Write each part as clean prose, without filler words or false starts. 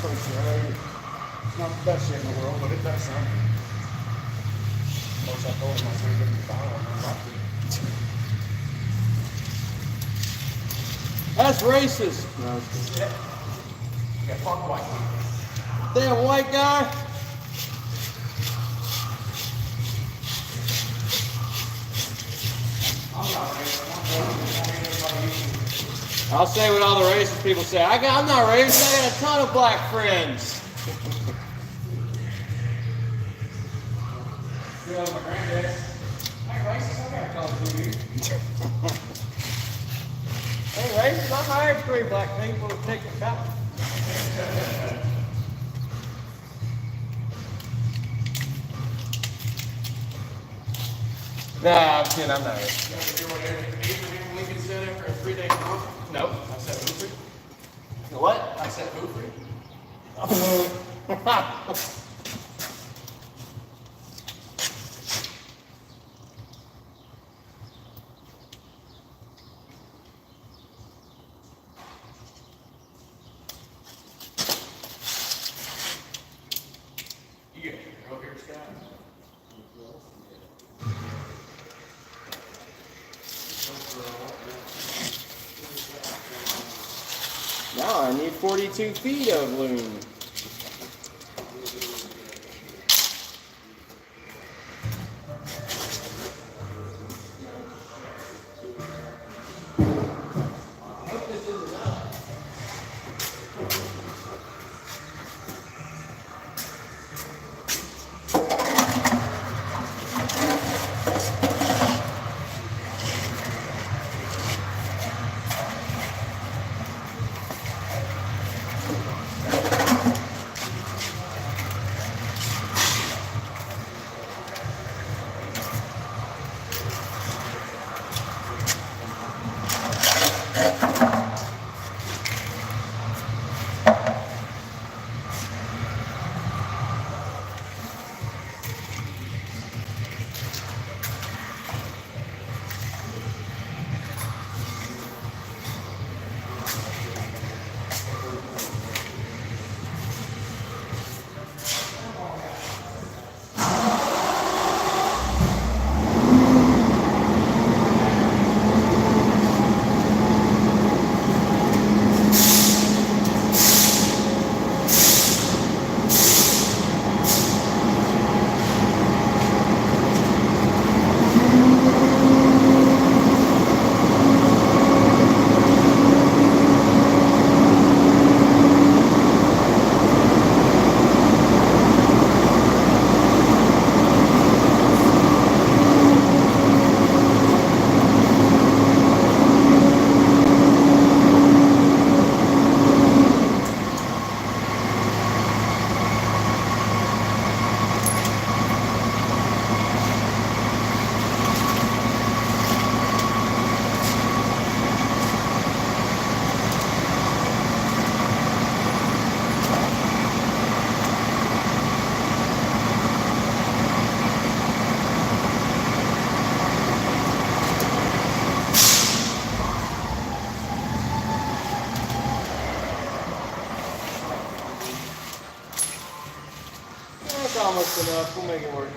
pretty sure. It's not the best shit in the world, but it does something. Of course, I told him I was going to give him the bottle. I'm not That's racist. No, it's good. Yeah, fuck white people. Damn white guy. I'm not racist. I'll say what all the racist people say. I'm not racist. I got a ton of black friends. You know, my granddad, I ain't racist. I got a couple of you. Hey, racist. I hired 3 black people to take the cup. Nah, I'm kidding. I'm not racist. You ever hear what Abraham Lincoln said after a 3-day conference? Nope. I said hoopery. What? I said hoopery. You get your girl here, Scott? Now I need 42 feet of loom. That's almost enough. We'll make it work.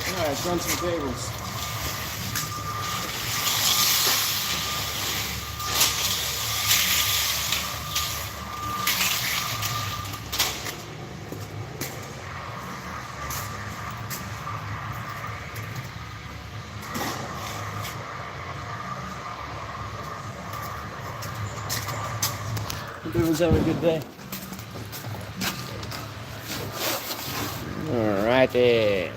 Alright, let's run some tables. Hope everyone's having a good day. All right there.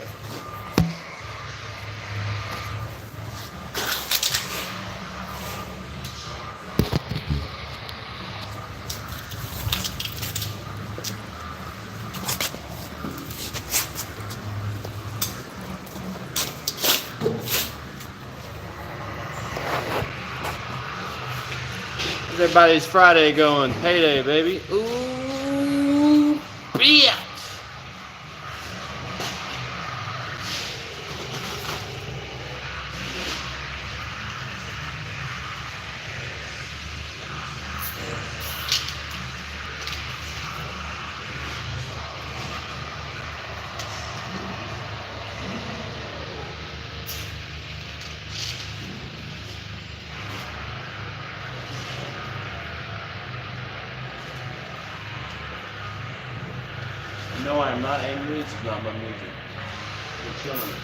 How's everybody's Friday going? Payday, baby. Ooh, bitch. No, I am not angry. It's not my music. You're killing me.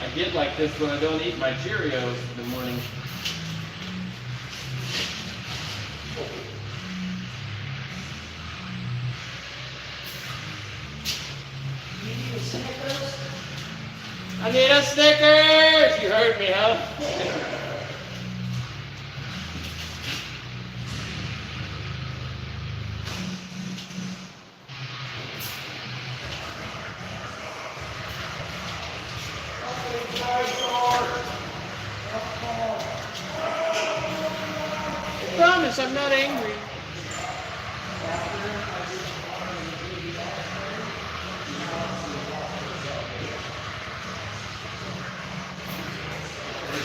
I get like this when I don't eat my Cheerios in the morning. I need a Snickers! You heard me, huh? I promise I'm not angry.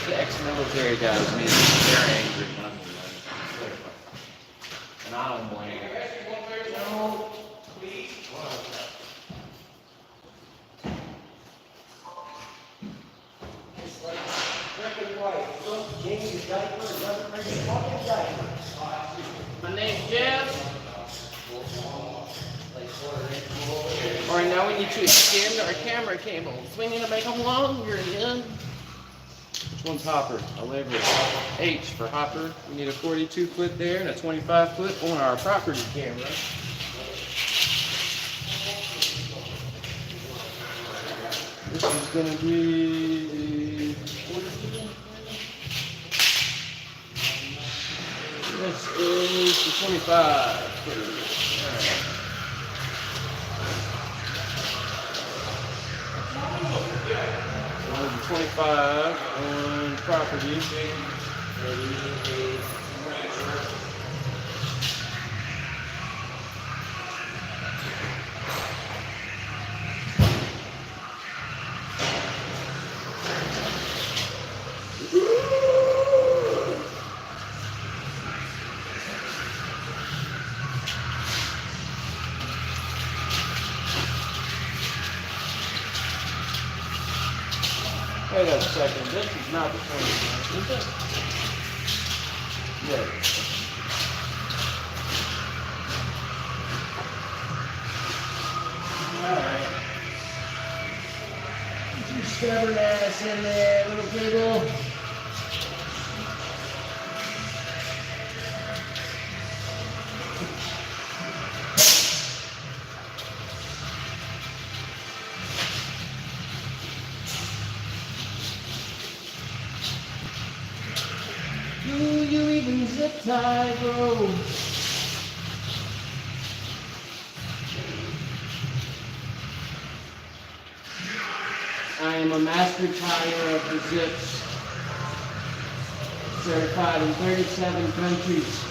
The ex-military guys made me very angry. And I don't blame them. My name's Jeff. Alright, now we need to extend our camera cable. So we need to make them longer again. Which one's Hopper? I'll label it H for Hopper. We need a 42 foot there and a 25 foot on our property camera. This is going to be 42. This is the 25 footer. Alright. So 25 on property. Wait a second, this is not the 29, is it? Yeah. Alright. Get your stubborn ass in there, little people. Do you even zip tie, bro? I am a master tire of the zips. Certified in 37 countries.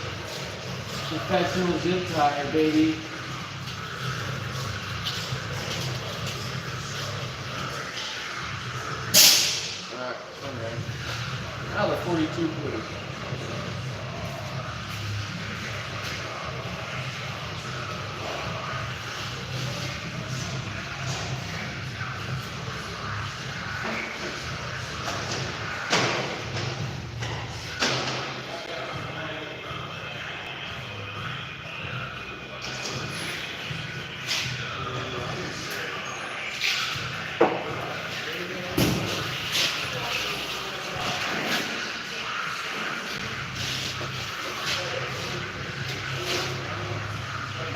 Professional zip tire, baby. Alright, okay. Now the 42 footer.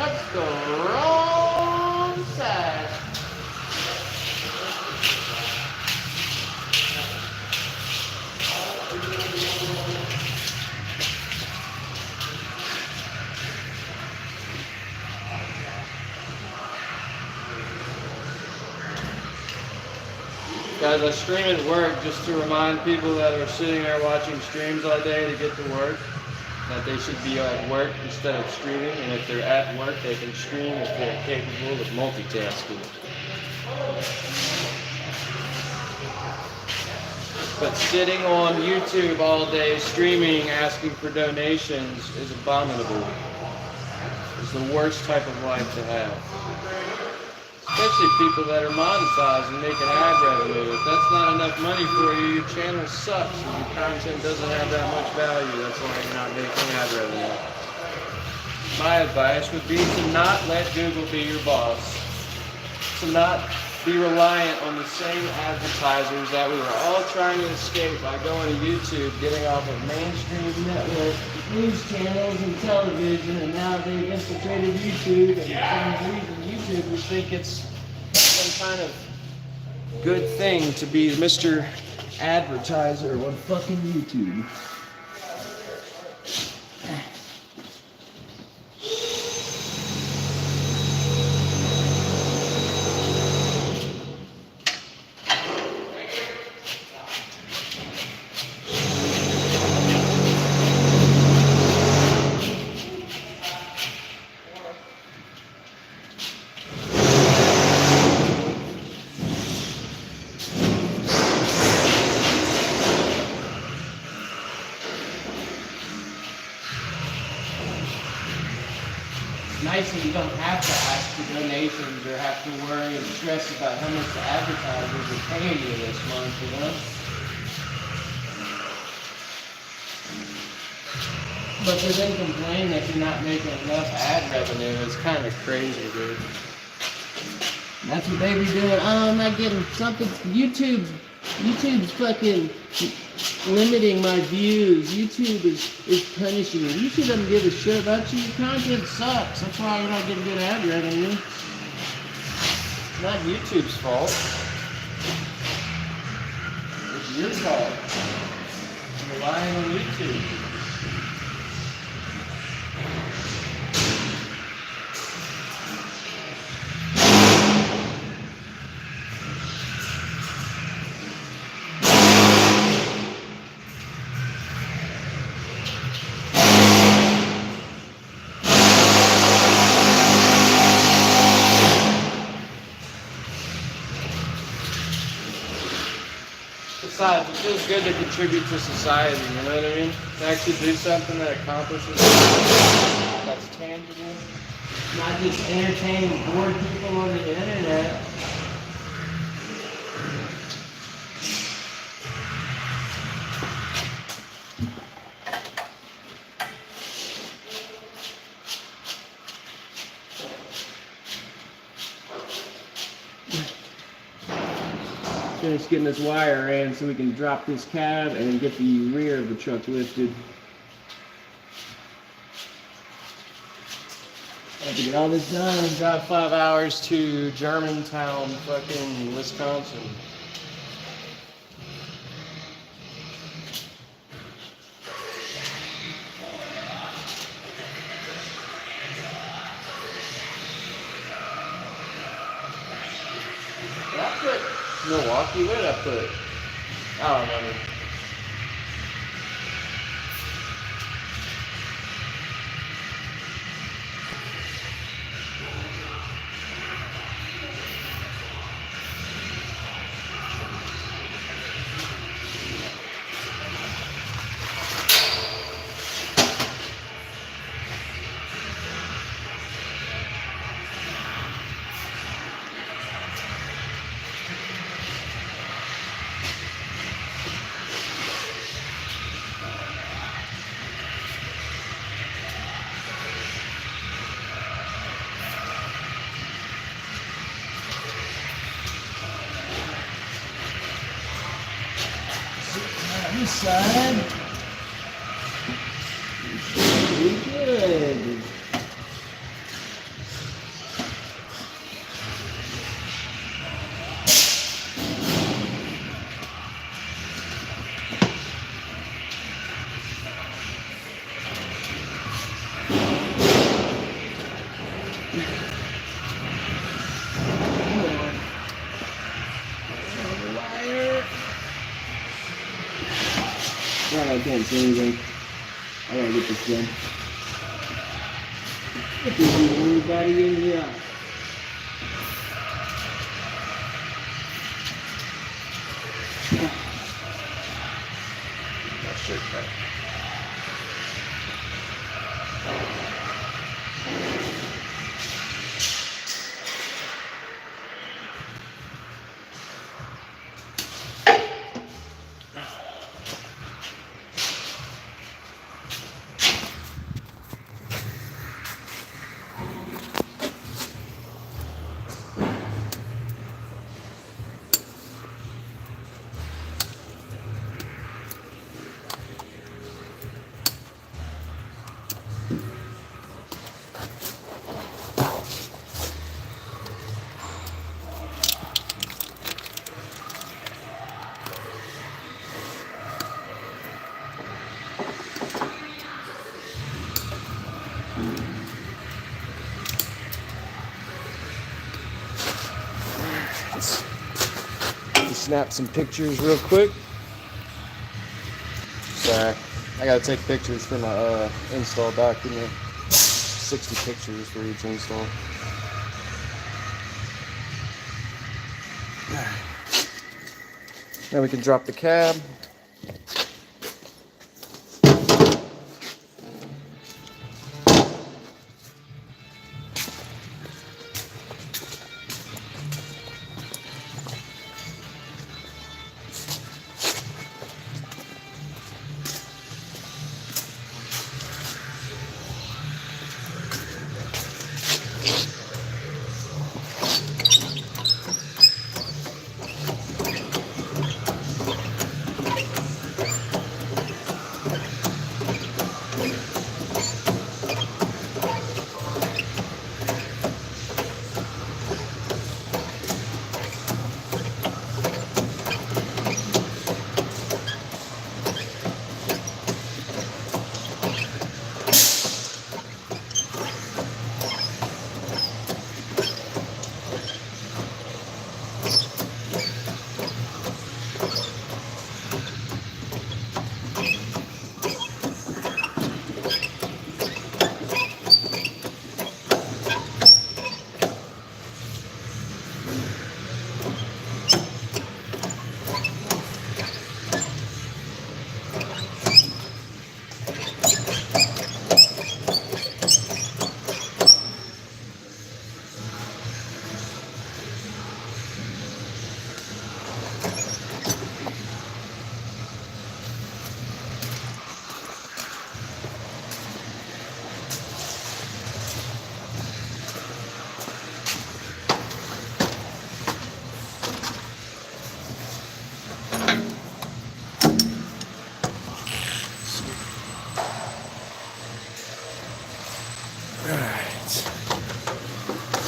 That's the wrong side. Guys, I stream at work just to remind people that are sitting there watching streams all day to get to work that they should be at work instead of streaming, and if they're at work, they can stream if they're capable of multitasking. But sitting on YouTube all day streaming, asking for donations is abominable. It's the worst type of life to have. Especially people that are monetized and making ad revenue. If that's not enough money for you, your channel sucks and your content doesn't have that much value. That's why you're not making ad revenue. My advice would be to not let Google be your boss. To not be reliant on the same advertisers that we were all trying to escape by going to YouTube, getting off of mainstream network news channels and television, and now they've infiltrated YouTube, and for some reason YouTubers think it's some kind of good thing to be Mr. Advertiser on fucking YouTube. Nice that you don't have to ask for donations or have to worry and stress about how much the advertisers are paying you this month, you know? But to then complain that you're not making enough ad revenue is kind of crazy, dude. That's what they be doing. Oh, I'm not getting something. YouTube's fucking limiting my views. YouTube is punishing me. YouTube doesn't give a shit about you. Your content sucks. That's why you're not getting good ad revenue. It's not YouTube's fault. It's your fault. You're relying on YouTube. Besides, it feels good to contribute to society, you know what I mean? To actually do something that accomplishes something that's tangible. Not just entertain and bored people on the internet. Finish getting this wire in so we can drop this cab and get the rear of the truck lifted. I have to get all this done and drive 5 hours to Germantown, fucking Wisconsin. Did I put Milwaukee? Where did I put it? I don't remember. This side. Should be good. I can't see anything. I gotta get this done. If there's anybody in here. My shirt back. Snap some pictures real quick. Sorry, I gotta take pictures for my install document. 60 pictures for each install. Now we can drop the cab.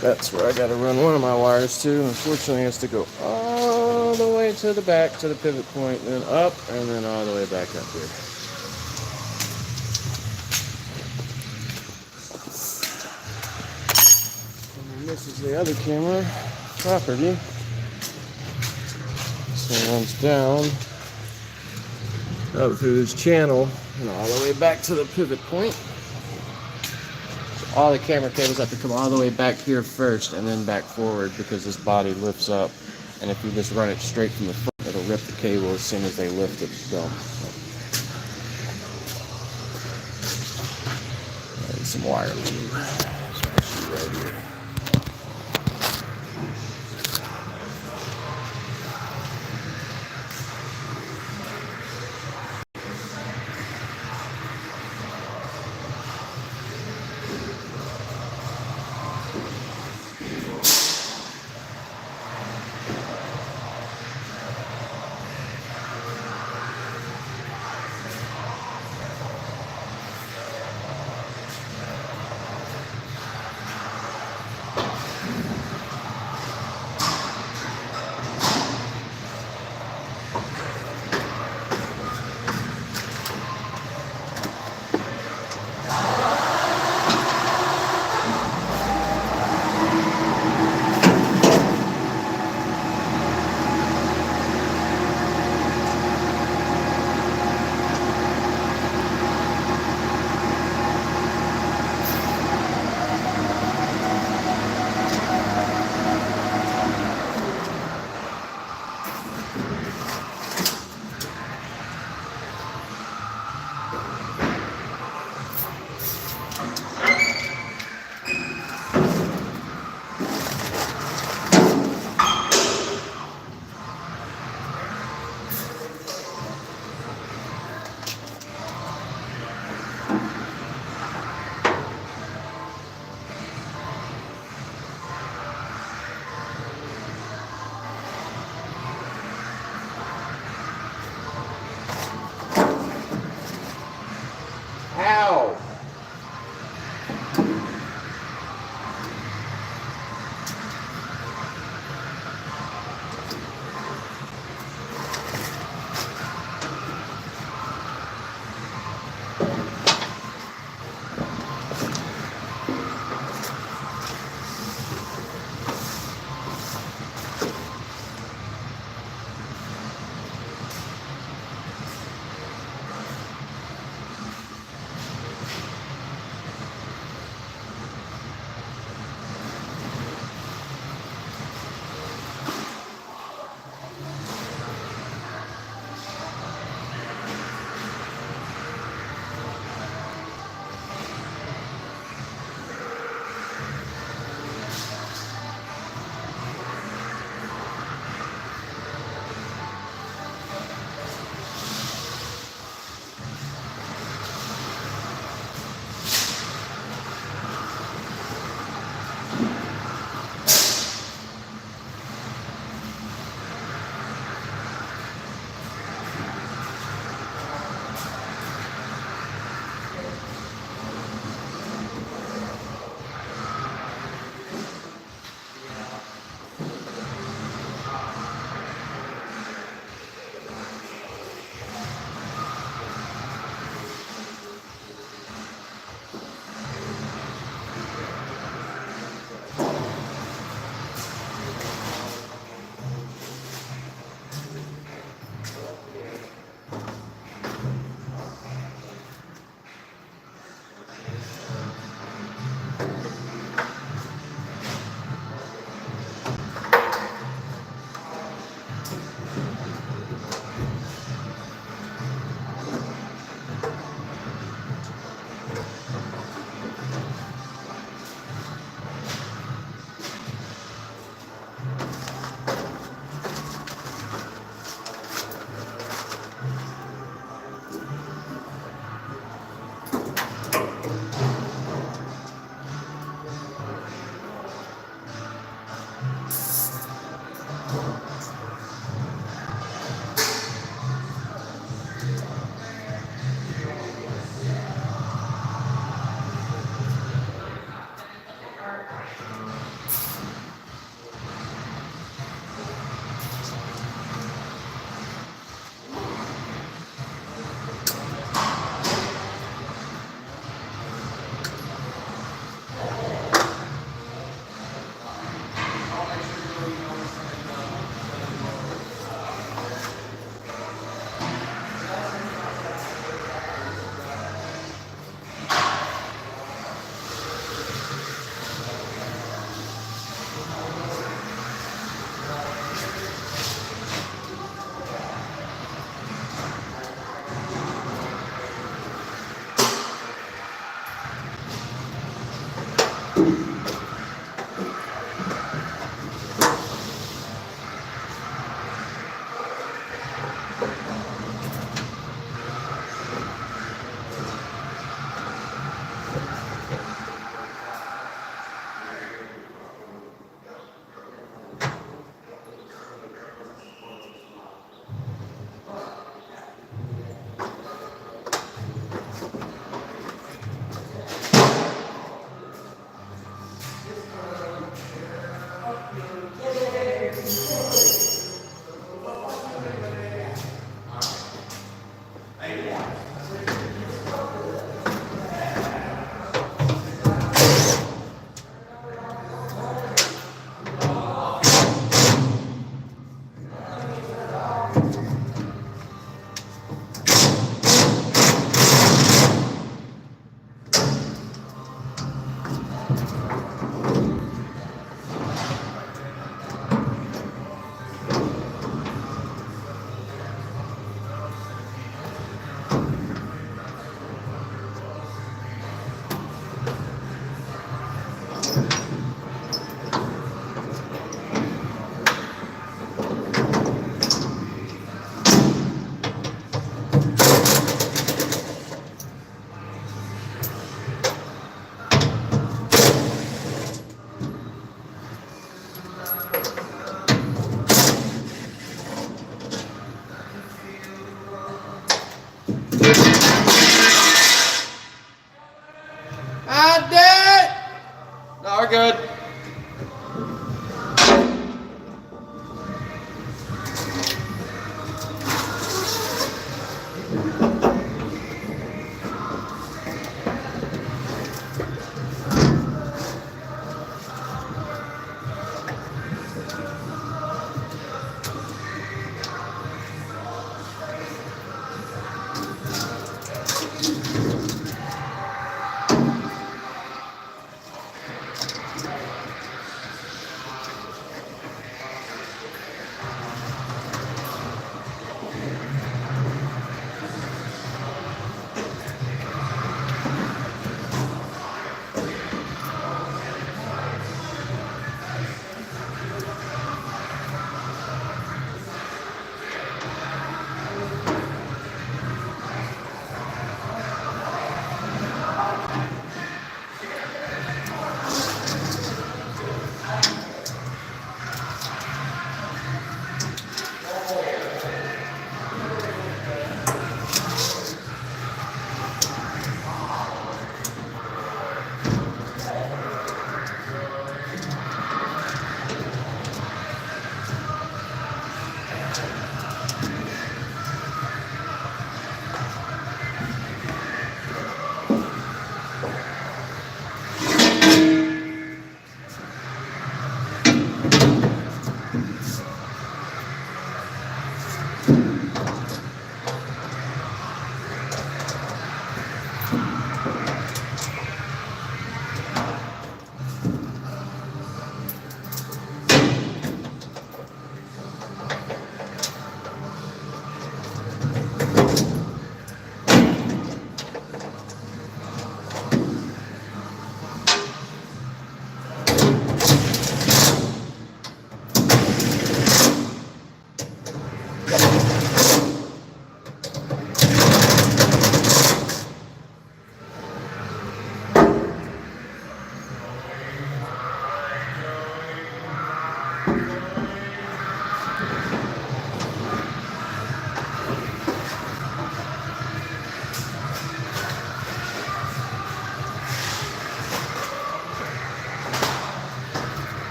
That's where I gotta run one of my wires to. Unfortunately, it has to go all the way to the back to the pivot point, then up, and then all the way back up here. And this is the other camera property. So it runs down up through this channel and all the way back to the pivot point. All the camera cables have to come all the way back here first and then back forward because this body lifts up. And if you just run it straight from the front, it'll rip the cable as soon as they lift it. So, and some wire loop. Right here. How? Are good.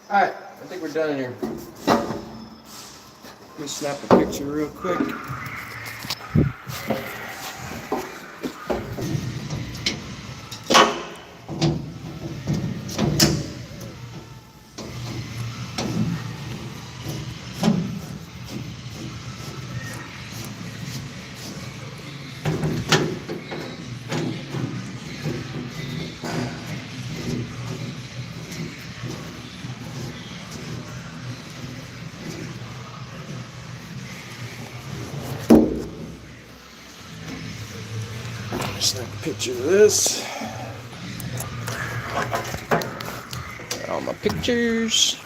Alright, I think we're done here. Let me snap a picture real quick. Snap a picture of this. Got all my pictures.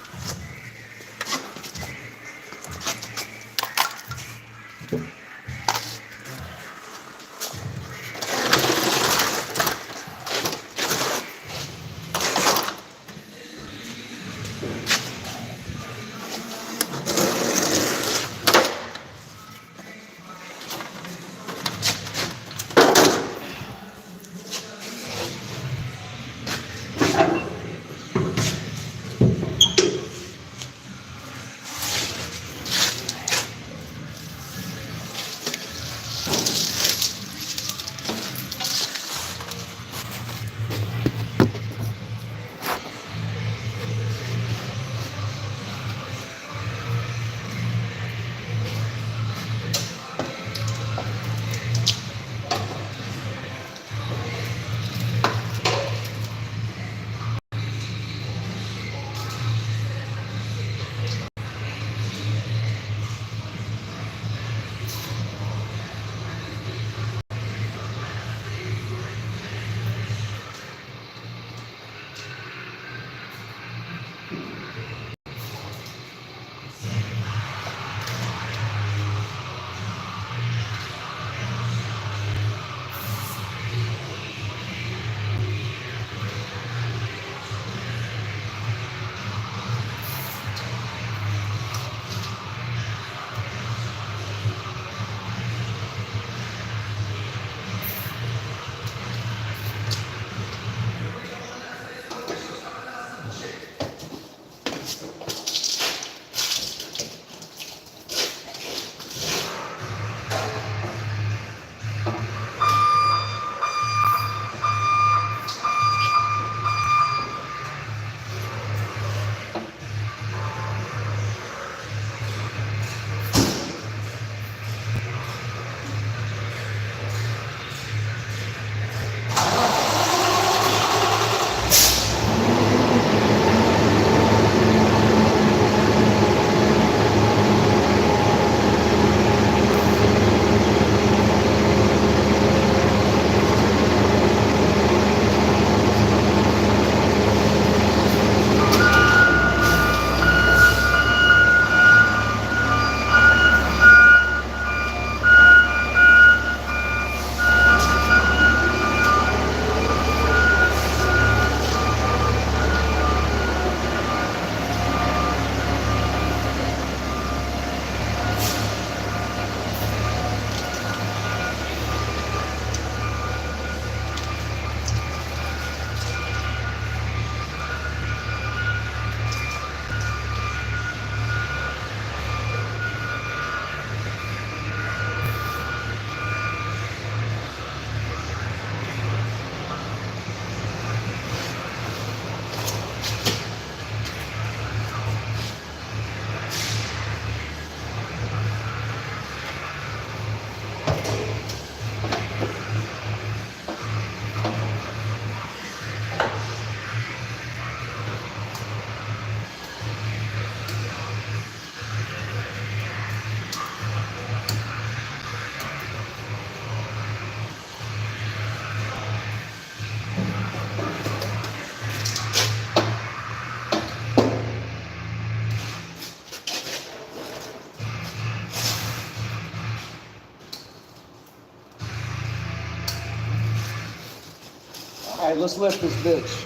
All right, let's lift this bitch.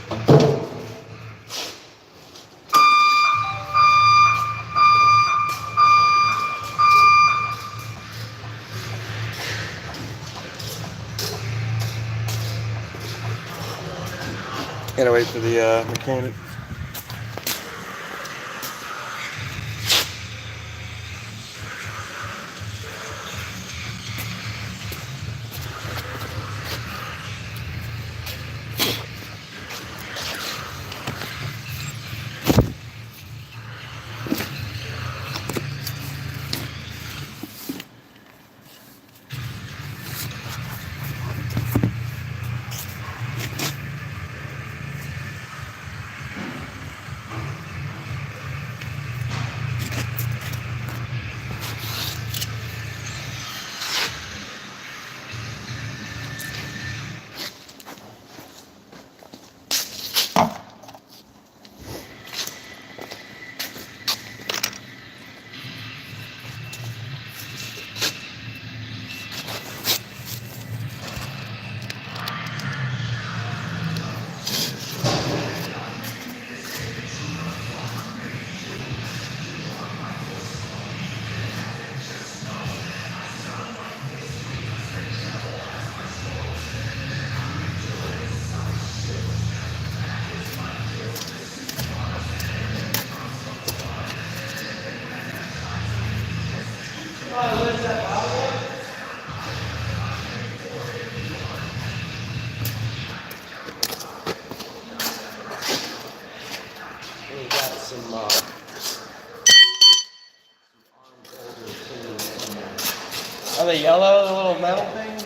Gotta wait for the mechanic. We got some arm holders. Are they yellow, the little metal things?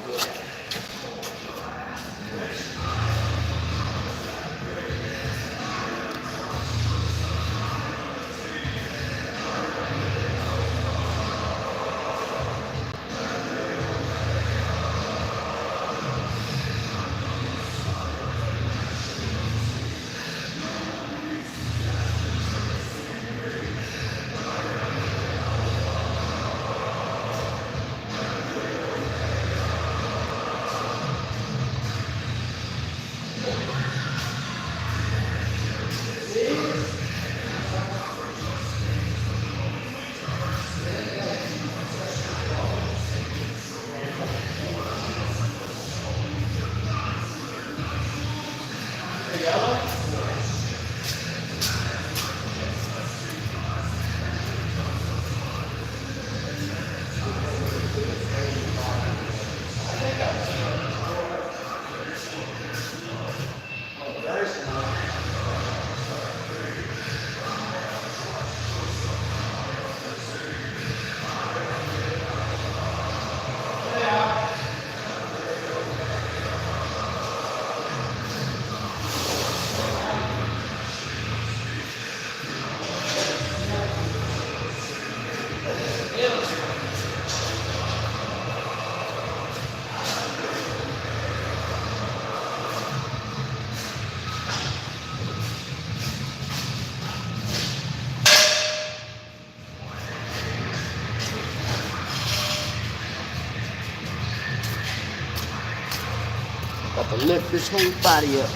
About to lift this whole body up.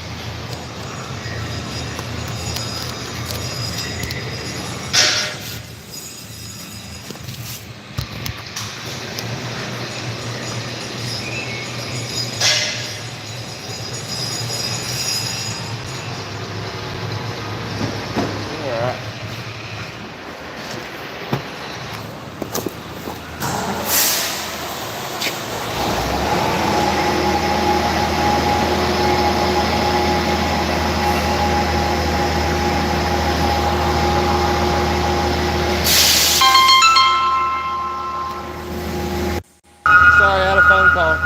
Sorry, I had a phone call.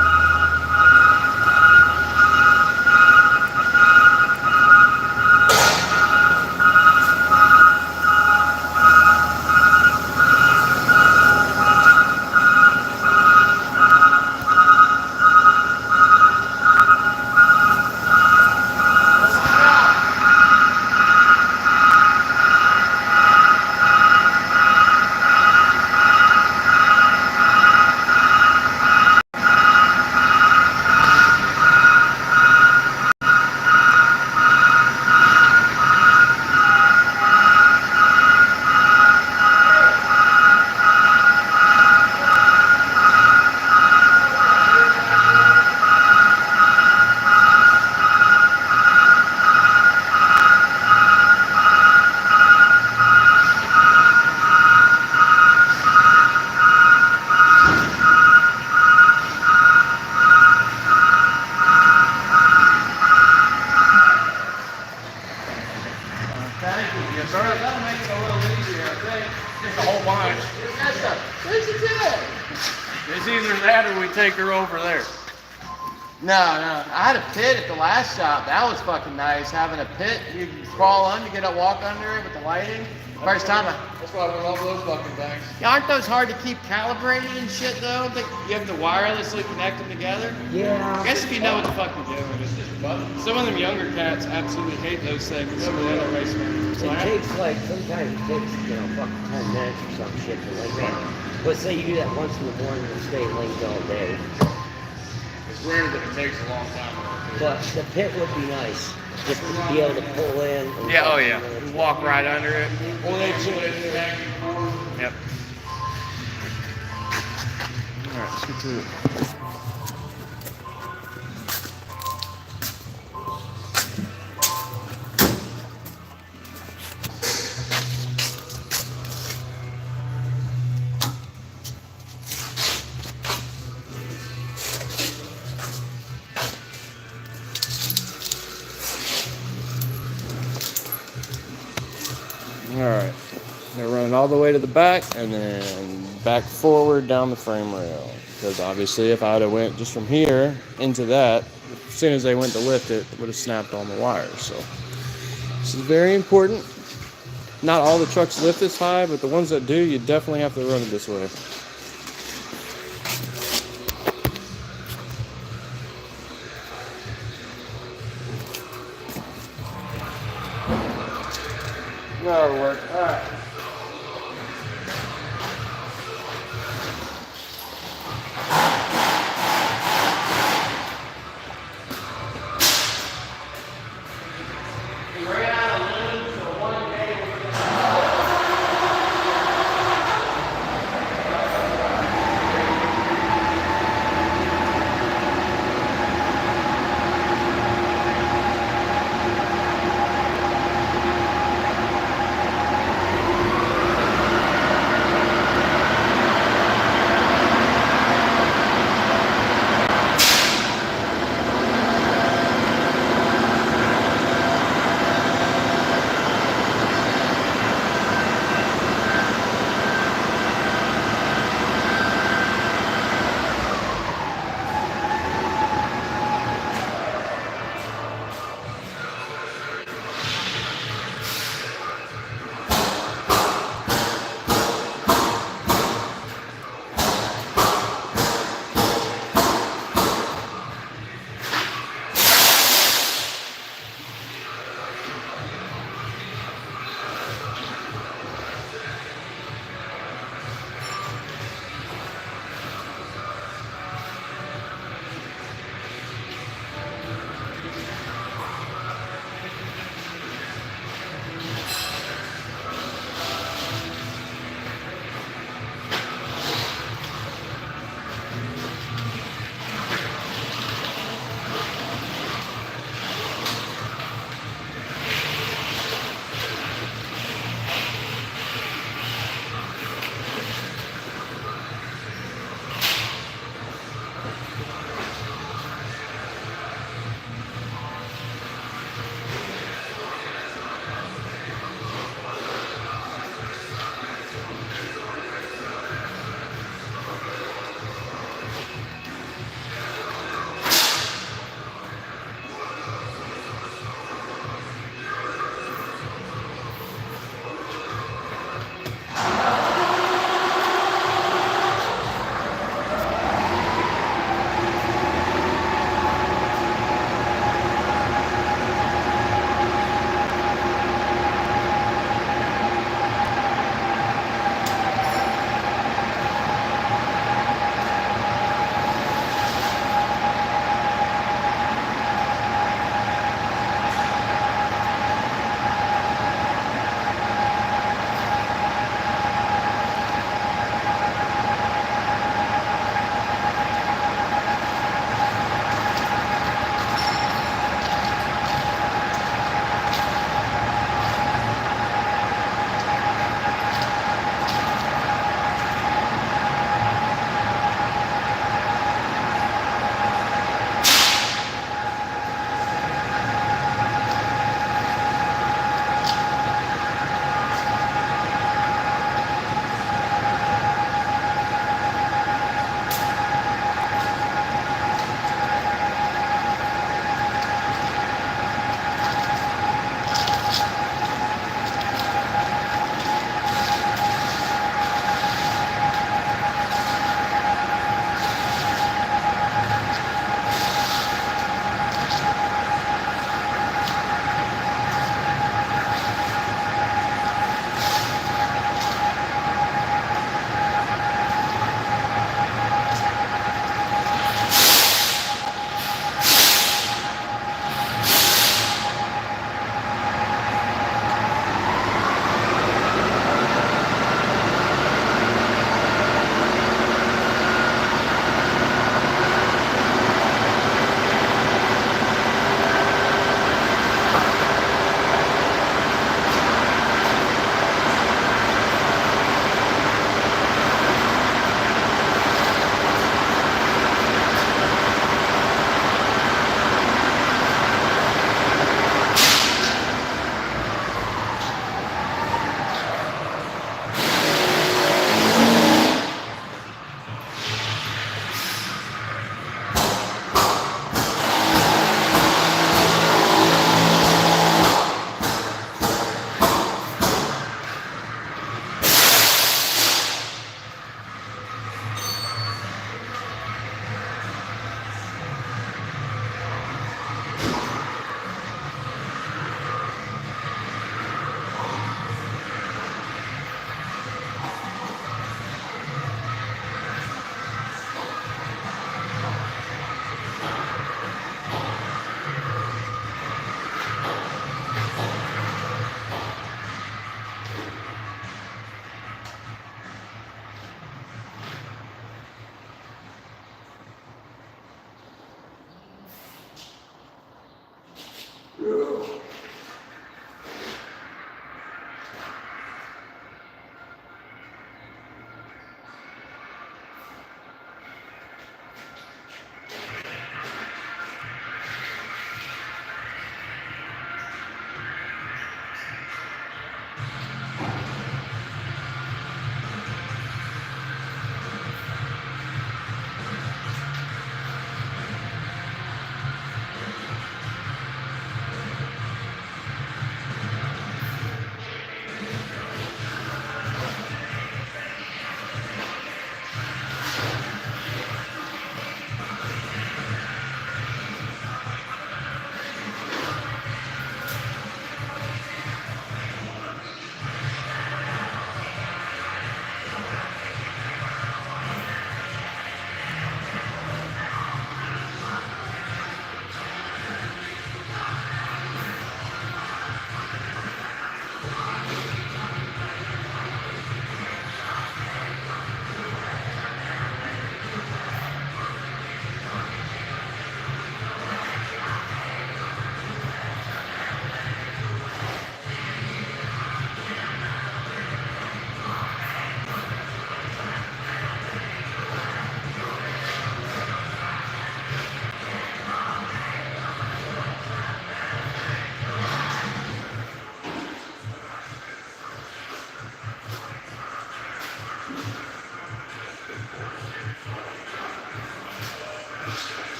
It's either that or we take her over there. No. I had a pit at the last shop. That was fucking nice. Having a pit, you can crawl under, get a walk under it with the lighting. First time That's why I love those fucking things. Yeah, aren't those hard to keep calibrated and shit though? You have to wirelessly connect them together? Yeah. I guess if you know what the fuck you're doing. It's just buttons. Some of them younger cats absolutely hate those things. Some of the other racemen. It takes like, sometimes it takes, fucking 10 minutes or some shit to link up. But say you do that once in the morning and stay linked all day. It's rare that it takes a long time. But the pit would be nice. Just to be able to pull in. And Yeah, oh yeah. Walk right under it. Well, they put it in the back and forth. Yep. Alright, let's get to it. Alright, they're running all the way to the back and then back forward down the frame rail. Because obviously if I would have went just from here into that, as soon as they went to lift it, it would have snapped on the wires. So this is very important. Not all the trucks lift this high, but the ones that do, you definitely have to run it this way. That'll work. All right. We ran out of lube for 1 day.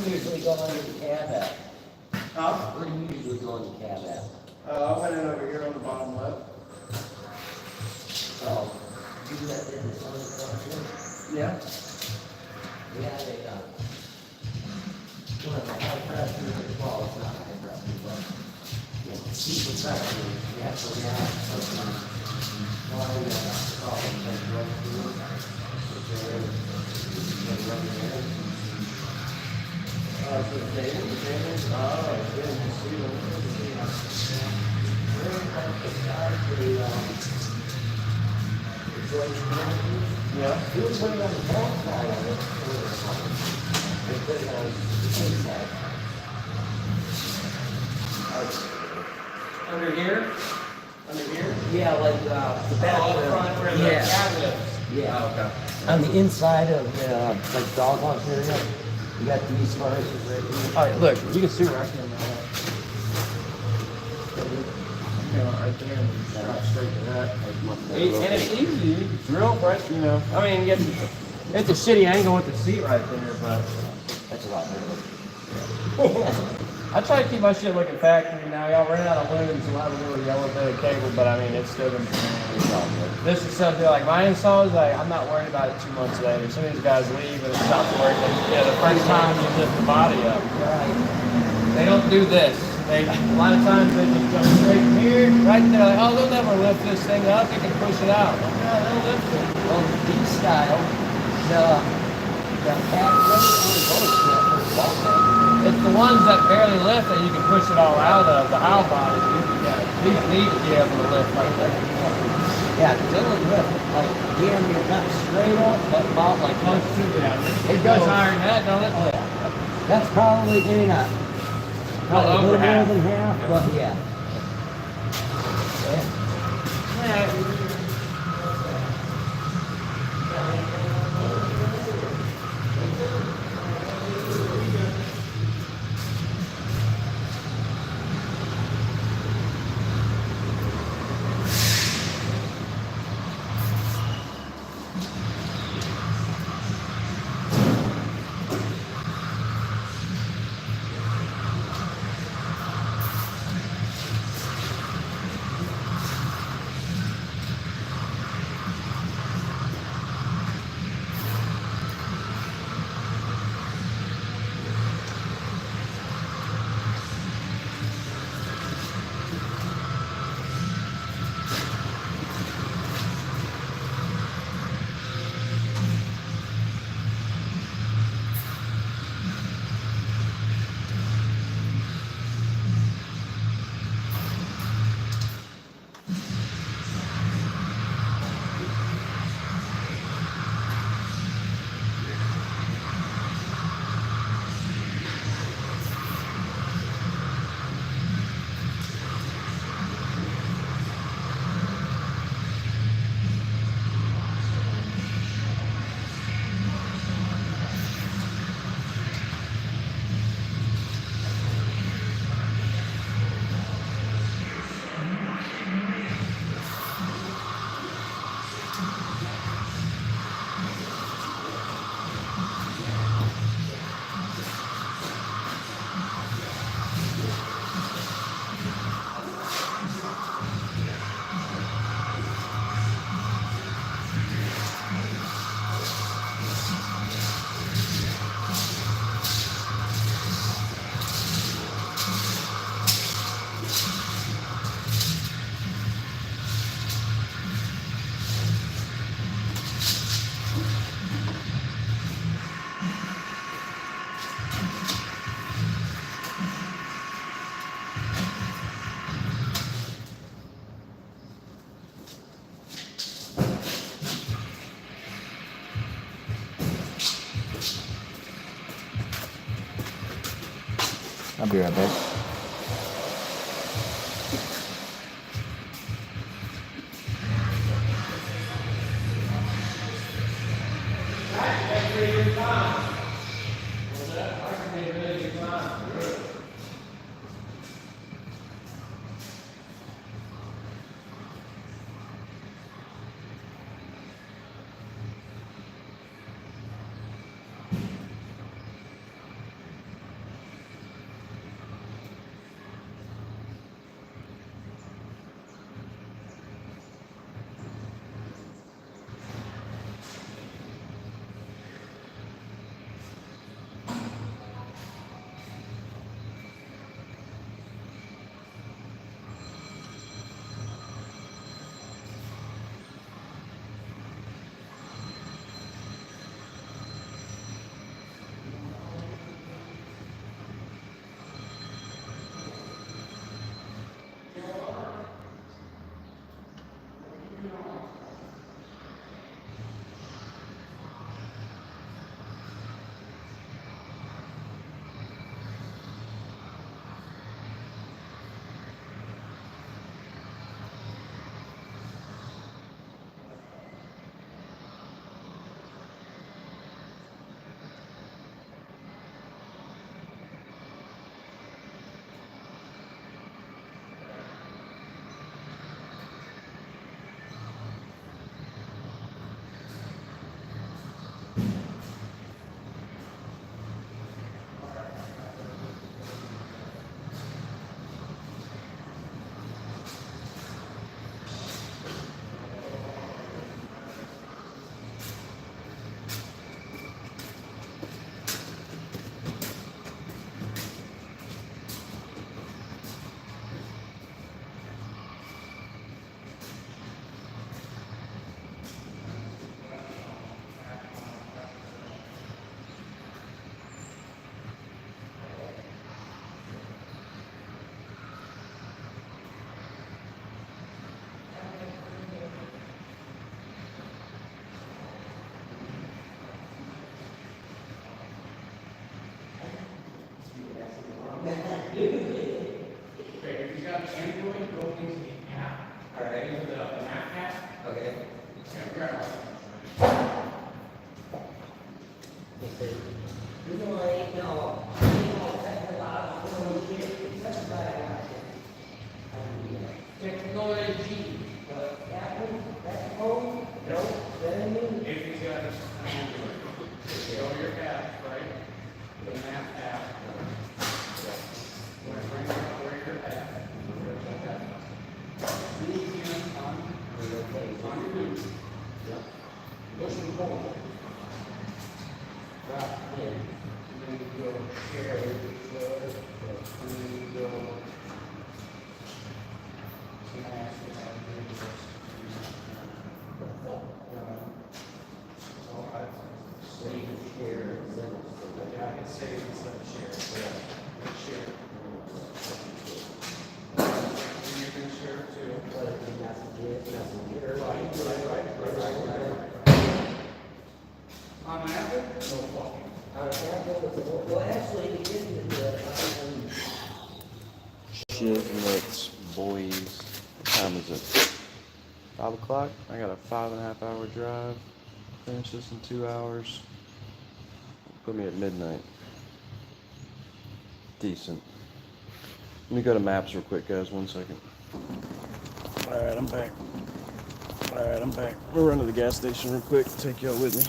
you usually go under the cab at? Huh? Where do you usually go in the cab at? I went in over here on the bottom left. Oh, you do that in the sun? Yeah. Yeah, they, well, high pressure as well, it's not high pressure, but, you know, super pressure, you have to react something. Well, I know that's the problem, like, run through it. If there is, like, run there. So the tables, oh, good, you see them. Very hard to start the George Connectors. Yeah. You would put it on the back side of it, and put it on the inside. Under here? Under here? Yeah, like the back. Front where the Yeah. cabinet is. Yeah. Oh, okay. On the inside of the like dog house area, you got these cars right here. All right, look, you can see where I came out. Right there, and drop straight to that. And it's easy, you can drill right, you know. I mean, it's a shitty angle with the seat right there, but That's a lot better. I try to keep my shit looking factory now. Y'all ran out of lumens, so I have a little yellow bit of cable, but I mean, it's still gonna be this is something like my installs, like, I'm not worried about it 2 months later. Some of these guys leave and it stops working. Yeah, the first time you lift the body up. Right. They don't do this. A lot of times they just jump straight from here, right there, like, oh, they'll never lift this thing up, you can push it out. Like, no, they'll lift it. Well, the D style, the cat It's the ones that barely lift that you can push it all out of, the howl bodies. These need to be able to lift like that. yeah, because it'll lift like damn near not straight up, but about like close to It goes higher than that, don't it? Oh yeah. That's probably maybe not. Probably a over little more half. than half, but yeah. I'll be right back. If you got Android, go into the app. All right. Into the map app. Okay. Yeah, grab it. Technology. If you got Android, go to your app, right? The map app. Bring up where you're at. Move in on your boot. Push and pull. Right in. And then you go share. And then you go smash it out of this. Save and share. Yeah, I can save instead of share. Share. You can share too. On Apple? No fucking. Well, actually, it is Shitlets, boys. What time is it? 5 o'clock? I got a 5.5 hour drive. Finish this in 2 hours. Put me at midnight. Decent. Let me go to maps real quick, guys. 1 second. Alright, I'm back. We'll run to the gas station real quick. Take y'all with me.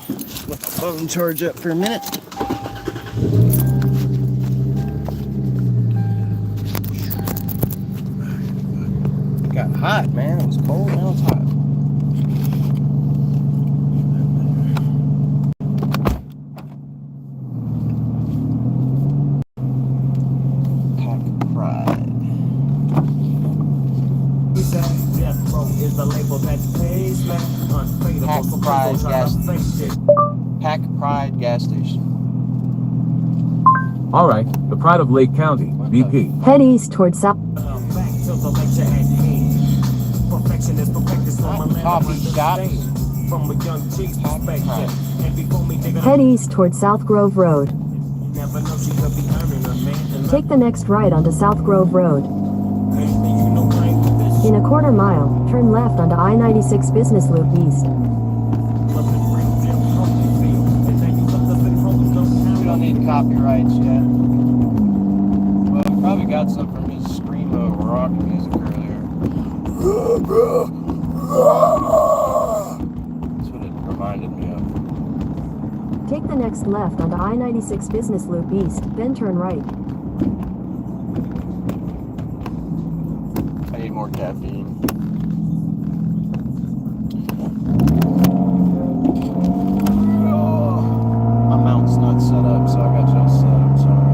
Let my phone charge up for a minute. It got hot, man. It was cold, now it's hot. Pack Pride gas station. All right, the Pride of Lake County, BP. Head east towards south. Coffee shops. Head east towards South Grove Road. Take the next right onto South Grove Road. In a quarter mile, turn left onto I-96 Business Loop East. We don't need copyrights yet. Well, we probably got some from his screamo rock music earlier. That's what it reminded me of. Take the next left onto I-96 Business Loop East, then turn right. I need more caffeine. My mount's not set up, so I got y'all set up, sorry.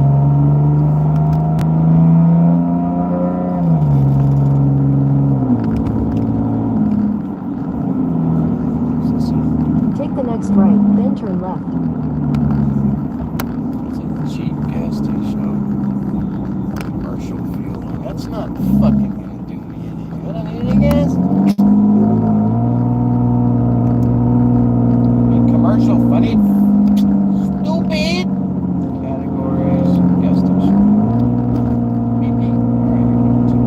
Take the next right, then turn left. It's a cheap gas station. Commercial fuel. That's not fucking gonna do me any good. I need any gas. Commercial funny. Stupid. Categories. Gas station. BP. Alright, you're going to.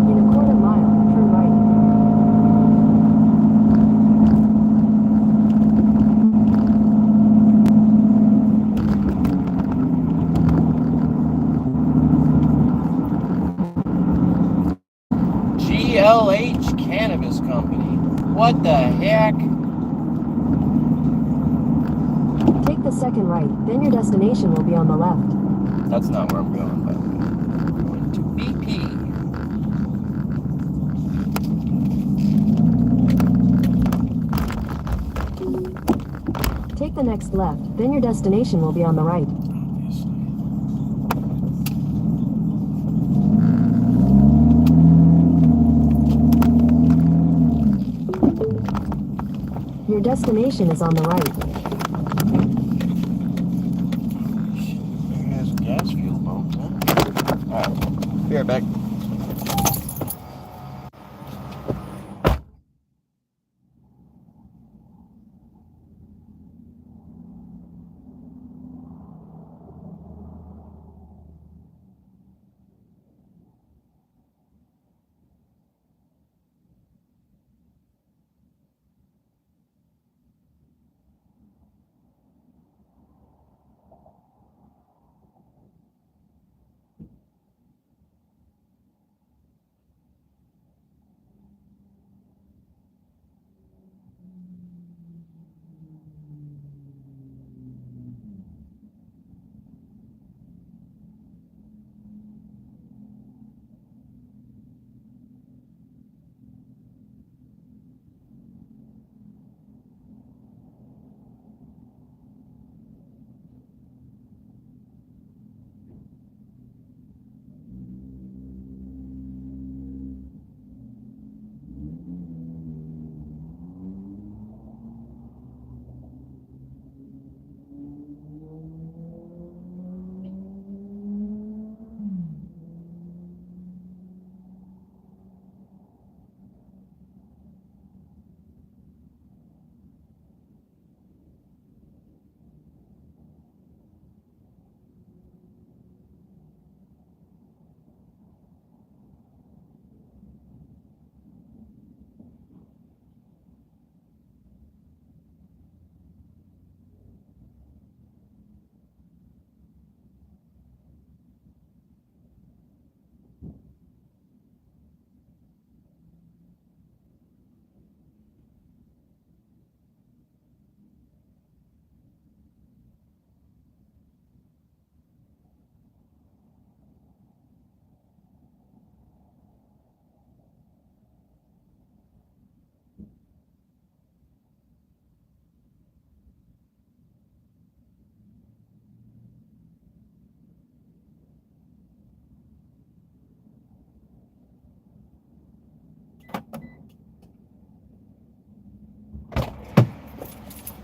In a quarter mile, turn right. GLH Cannabis Company. What the heck? Take the second right, then your destination will be on the left. That's not where I'm going, by the way. I'm going to BP. Take the next left, then your destination will be on the right. Obviously. destination is on the right. Maybe it has a gas fuel pump, huh? Alright, be right back.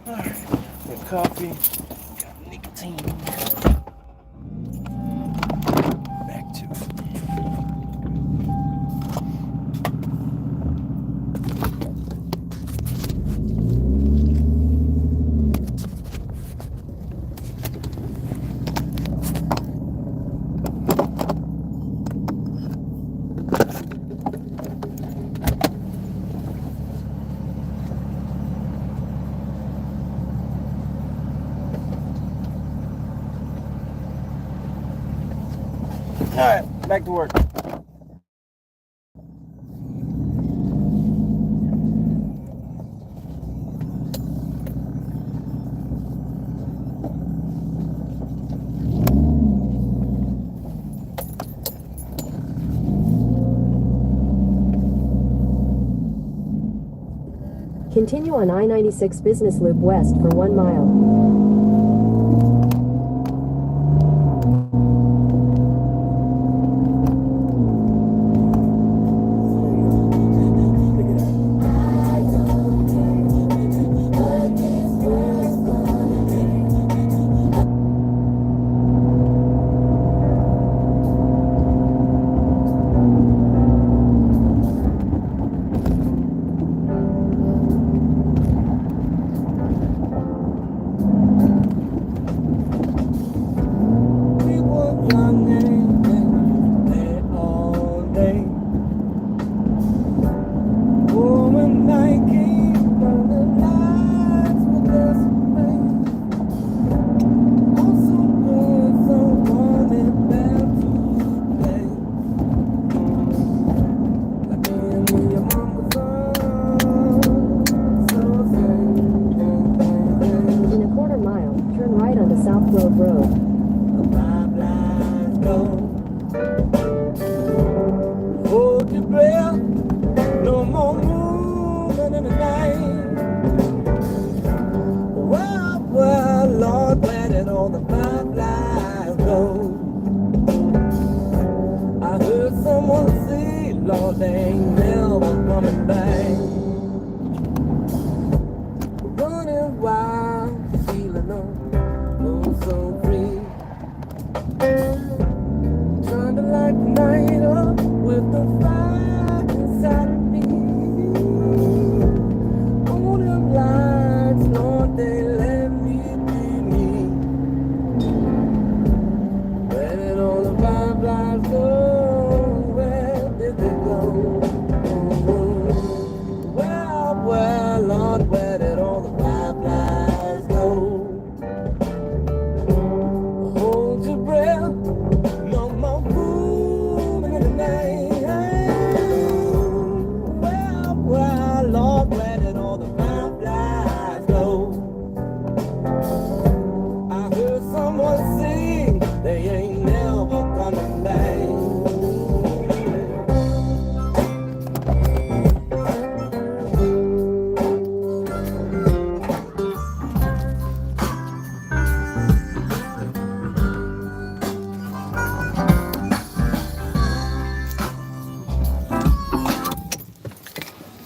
Alright, got coffee, got nicotine. Back to it. Alright, back to work. Continue on I-96 Business Loop West for 1 mile.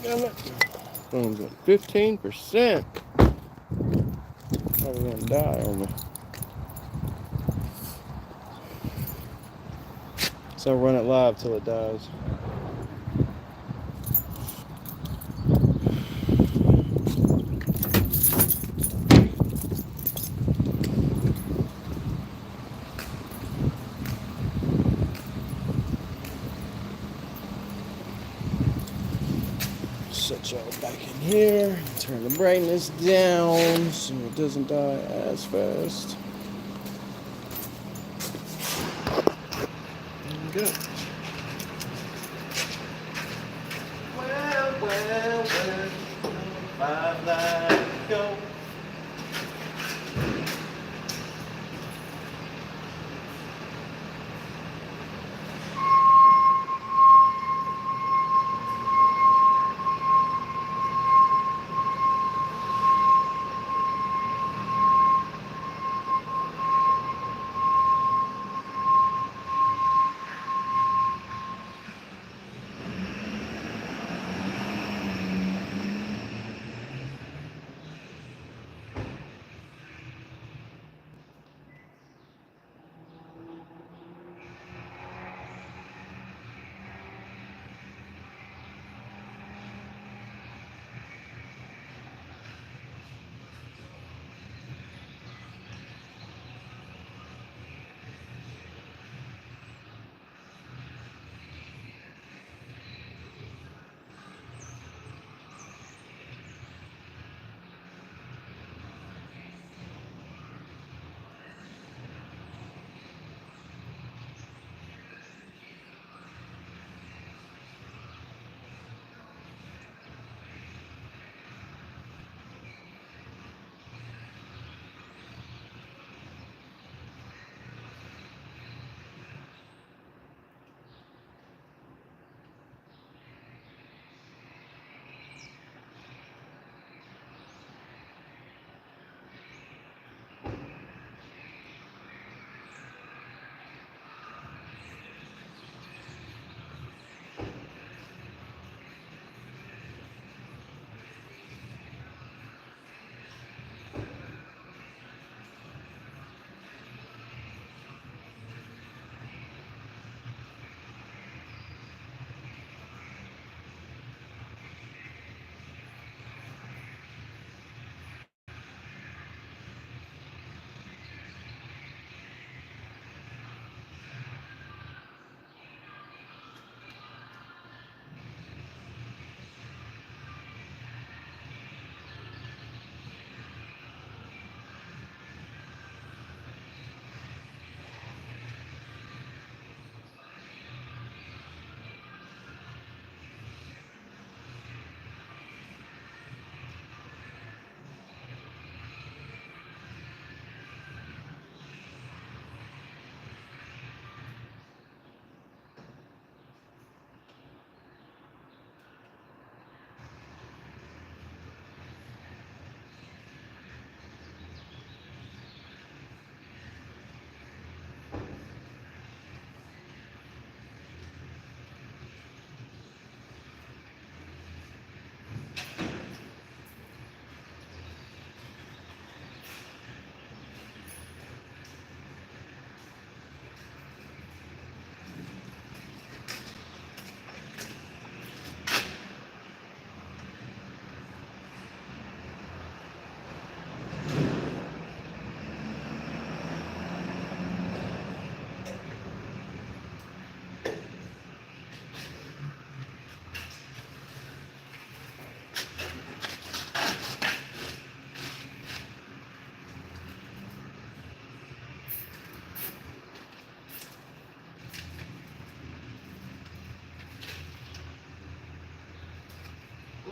Damn it. Phone's at 15%. Probably gonna die on me. So I'll run it live till it dies. Set y'all back in here. Turn the brightness down so it doesn't die as fast. There we go. Well, 5 lives go.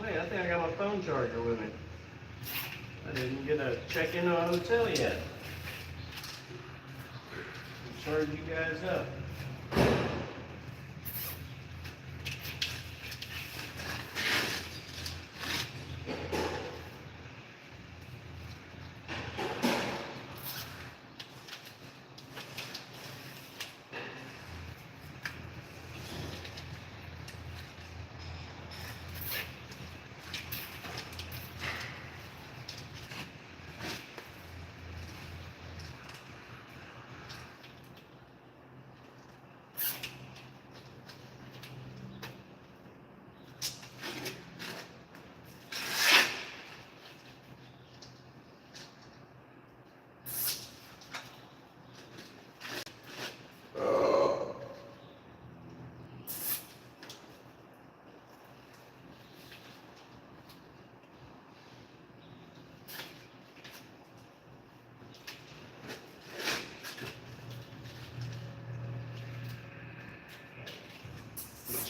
Wait, I think I got my phone charger with me. I didn't get a check-in on a hotel yet. Charge you guys up.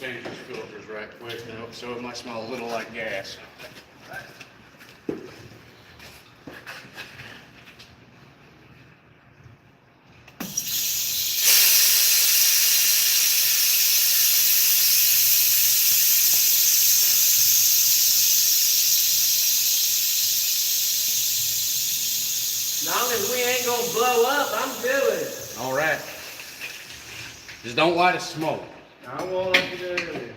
change these filters right quick, so it might smell a little like gas. As long as we ain't gonna blow up, I'm good with it. All right. Just don't light a smoke. I won't let you do it earlier.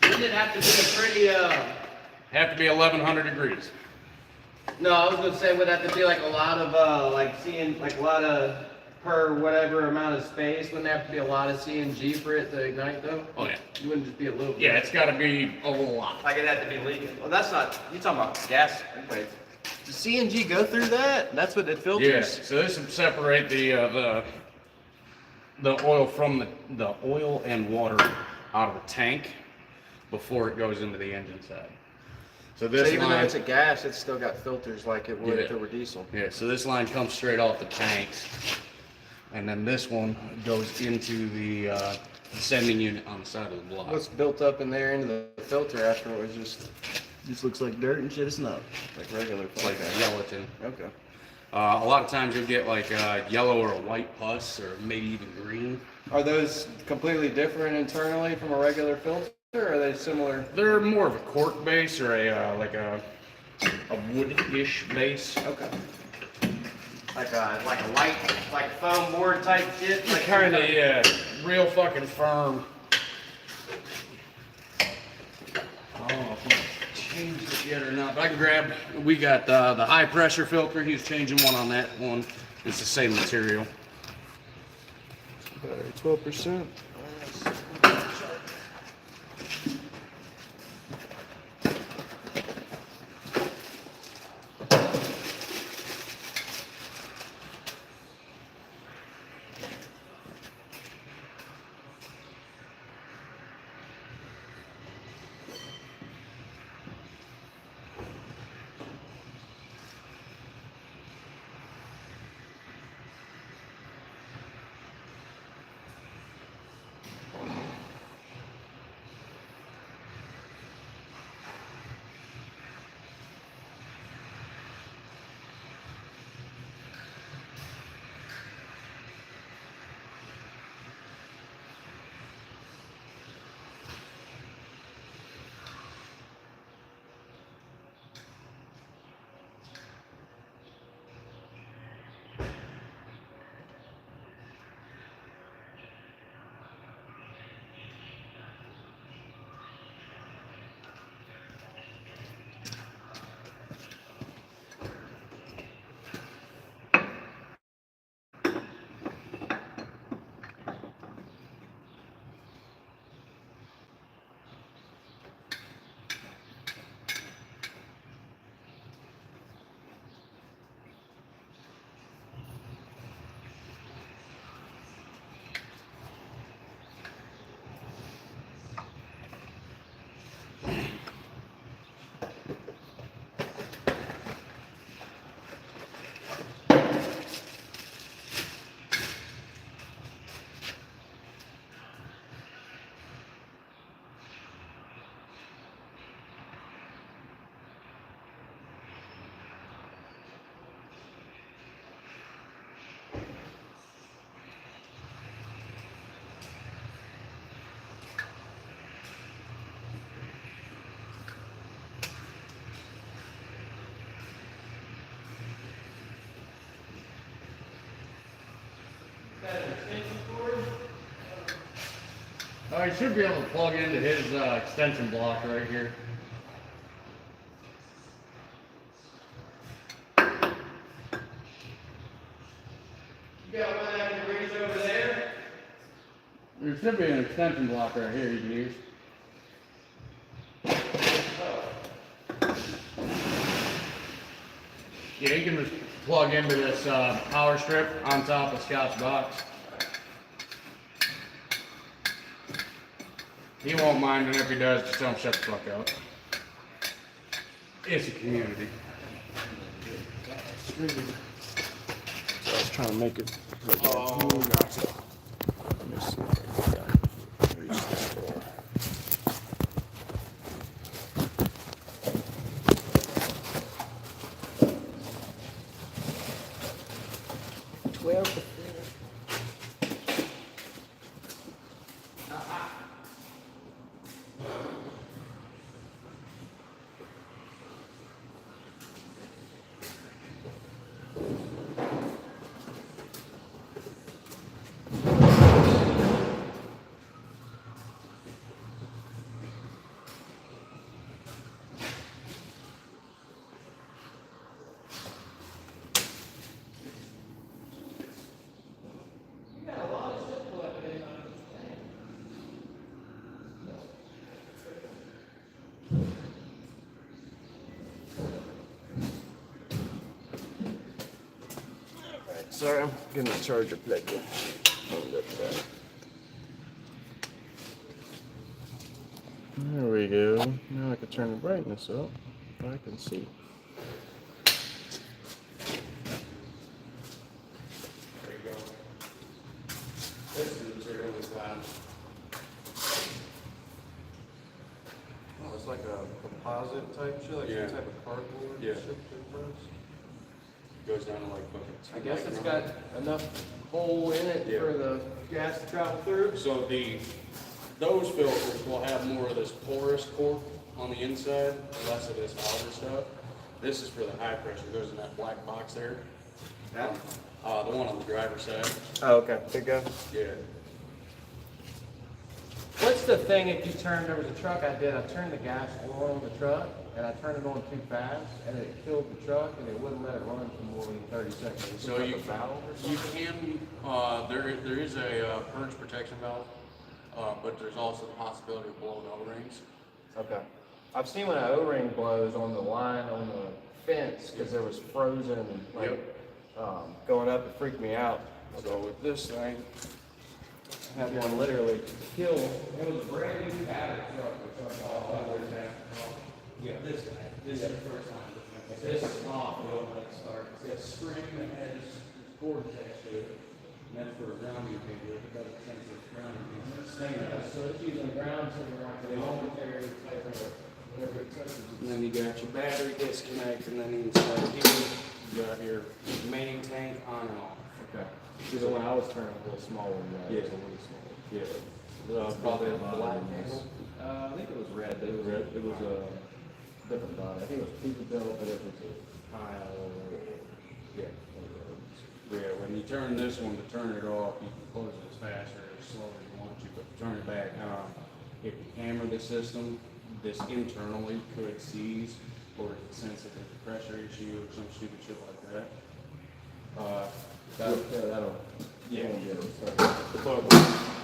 Wouldn't it have to be a pretty, Have to be 1100 degrees. no, I was gonna say, would that have to be like a lot of, like seeing, like a lot of, per whatever amount of space, wouldn't there have to be a lot of CNG for it to ignite though? Oh yeah. It wouldn't just be a little bit? Yeah, it's got to be a little lot. Like it had to be leaking. Well, that's not, you talking about gas. Wait. Does CNG go through that? That's what it filters? Yes. So this would separate the oil from the oil and water out of the tank before it goes into the engine side. So this So even though line, it's a gas, it's still got filters like it would Yeah. if it were diesel. yeah. So this line comes straight off the tanks, and then this one goes into the sending unit on the side of the block. What's built up in there into the filter after it was just looks like dirt and shit. It's not like regular It's like filter. a gelatin. Okay. A lot of times you'll get like yellow or a white pus, or maybe even green. Are those completely different internally from a regular filter, or are they similar? They're more of a cork base or a like a wood-ish base. Okay. Like a light, like foam board type shit? Like Kind of, yeah, real fucking firm. I don't know if he changed it yet or not, but I can grab. We got the high pressure filter. He's changing one on that one. It's the same material. Battery 12%. You should be able to plug into his extension block right here. You got one that can reach over there? There should be an extension block right here you can use. Yeah, you can just plug into this power strip on top of Scott's box. He won't mind, and if he does, just tell him shut the fuck up. It's a community. figured. So I was trying to make it. Oh, gotcha. Let me see if I can reach this door. Sorry, I'm getting the charger plugged in. There we go. Now I can turn the brightness up. I can see. There you go. This is the material we found. Oh, it's like a composite type shit, like some type of cardboard shit that works. Goes down to like buckets. I guess it's got enough hole in it for the gas to travel through. So those filters will have more of this porous cork on the inside, less of this outer stuff. This is for the high pressure. It goes in that black box there. That? The one on the driver's side. Oh, okay. Big guy. Yeah. What's the thing if you turn, there was a truck I did, I turned the gas oil on the truck, and I turned it on too fast, and it killed the truck, and it wouldn't let it run for more than 30 seconds. So like you, a valve or you something? can, there is a purge protection valve, but there's also the possibility of blowing O-rings. Okay. I've seen when an O-ring blows on the line on the fence, because there was frozen, like, going up, it freaked me out. So with this thing, I had one literally kill. It was a brand new battery truck. Yeah, this guy. This is the first time. This is off. It's got a spring that has cord attached to it. And that's for a grounding paper. It does sense of grounding paper. So it's using ground something like the momentary type of whatever it touches. and then you got your battery disconnect, and then inside here, you got your main tank on and off. Okay. See, the one I was turning a little smaller than that. Yeah. It was a little smaller. Yeah. Probably a black handle. I think it was red. It was red. It was a different body. I think it was Peterbilt, but it was a tile. Yeah. Yeah, when you turn this one, to turn it off, you can close it as fast or as slow as you want to, but to turn it back on, if you hammer the system, this internally could seize, or if it's sensitive to pressure issue or some stupid shit like that. That'll. Yeah. But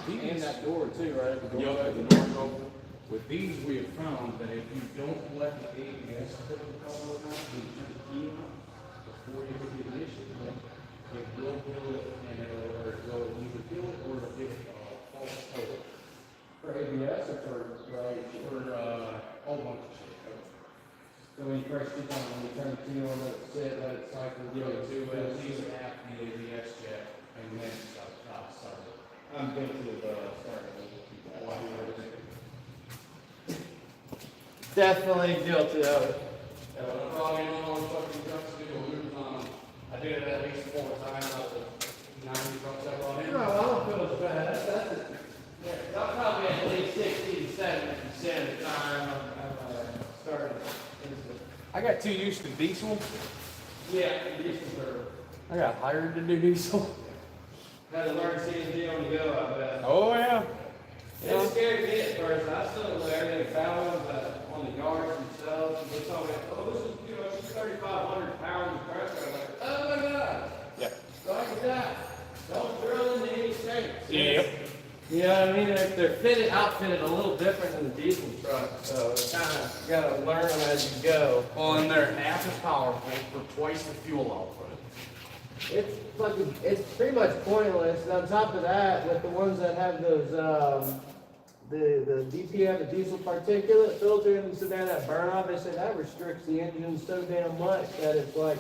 and that door too, right? The door Yup, the door's open. With these, we have found that if you don't let the ABS critical cover out, you turn the key on before you hit the ignition, it will kill it, and it'll either kill it or it'll give it a false total. For ABS or for For a whole bunch of shit. so when you first keep on, when you turn the key on, let it sit, let it cycle. You know, to at least half the ABS check, and then start. I'm guilty of starting Definitely guilty of it. Probably no one fucking trucks do a loop on them. I did it at least 4 times out of the 90 trucks I brought in. No, I don't feel as bad. That's probably at least 60 to 70% of the time I've started. I got too used to diesel. Yeah, diesels are. I got hired to do diesel. Had to learn CNG on the go, I bet. Oh, yeah. It scared me at first. I still know everything about them, but on the yards themselves, and they told me, oh, this is, you know, it's 3,500 pounds of pressure. I'm like, oh my God. Yeah. Like that. Don't drill into any tanks. Yep. You know what I mean? They're outfitted a little different than the diesel truck, so it's kind of, you gotta learn them as you go. Well, and they're half as powerful for twice the fuel output. It's pretty much pointless. And on top of that, with the ones that have those, the DPF, the diesel particulate filter, and so there that burn off, they said that restricts the engine so damn much that it's like,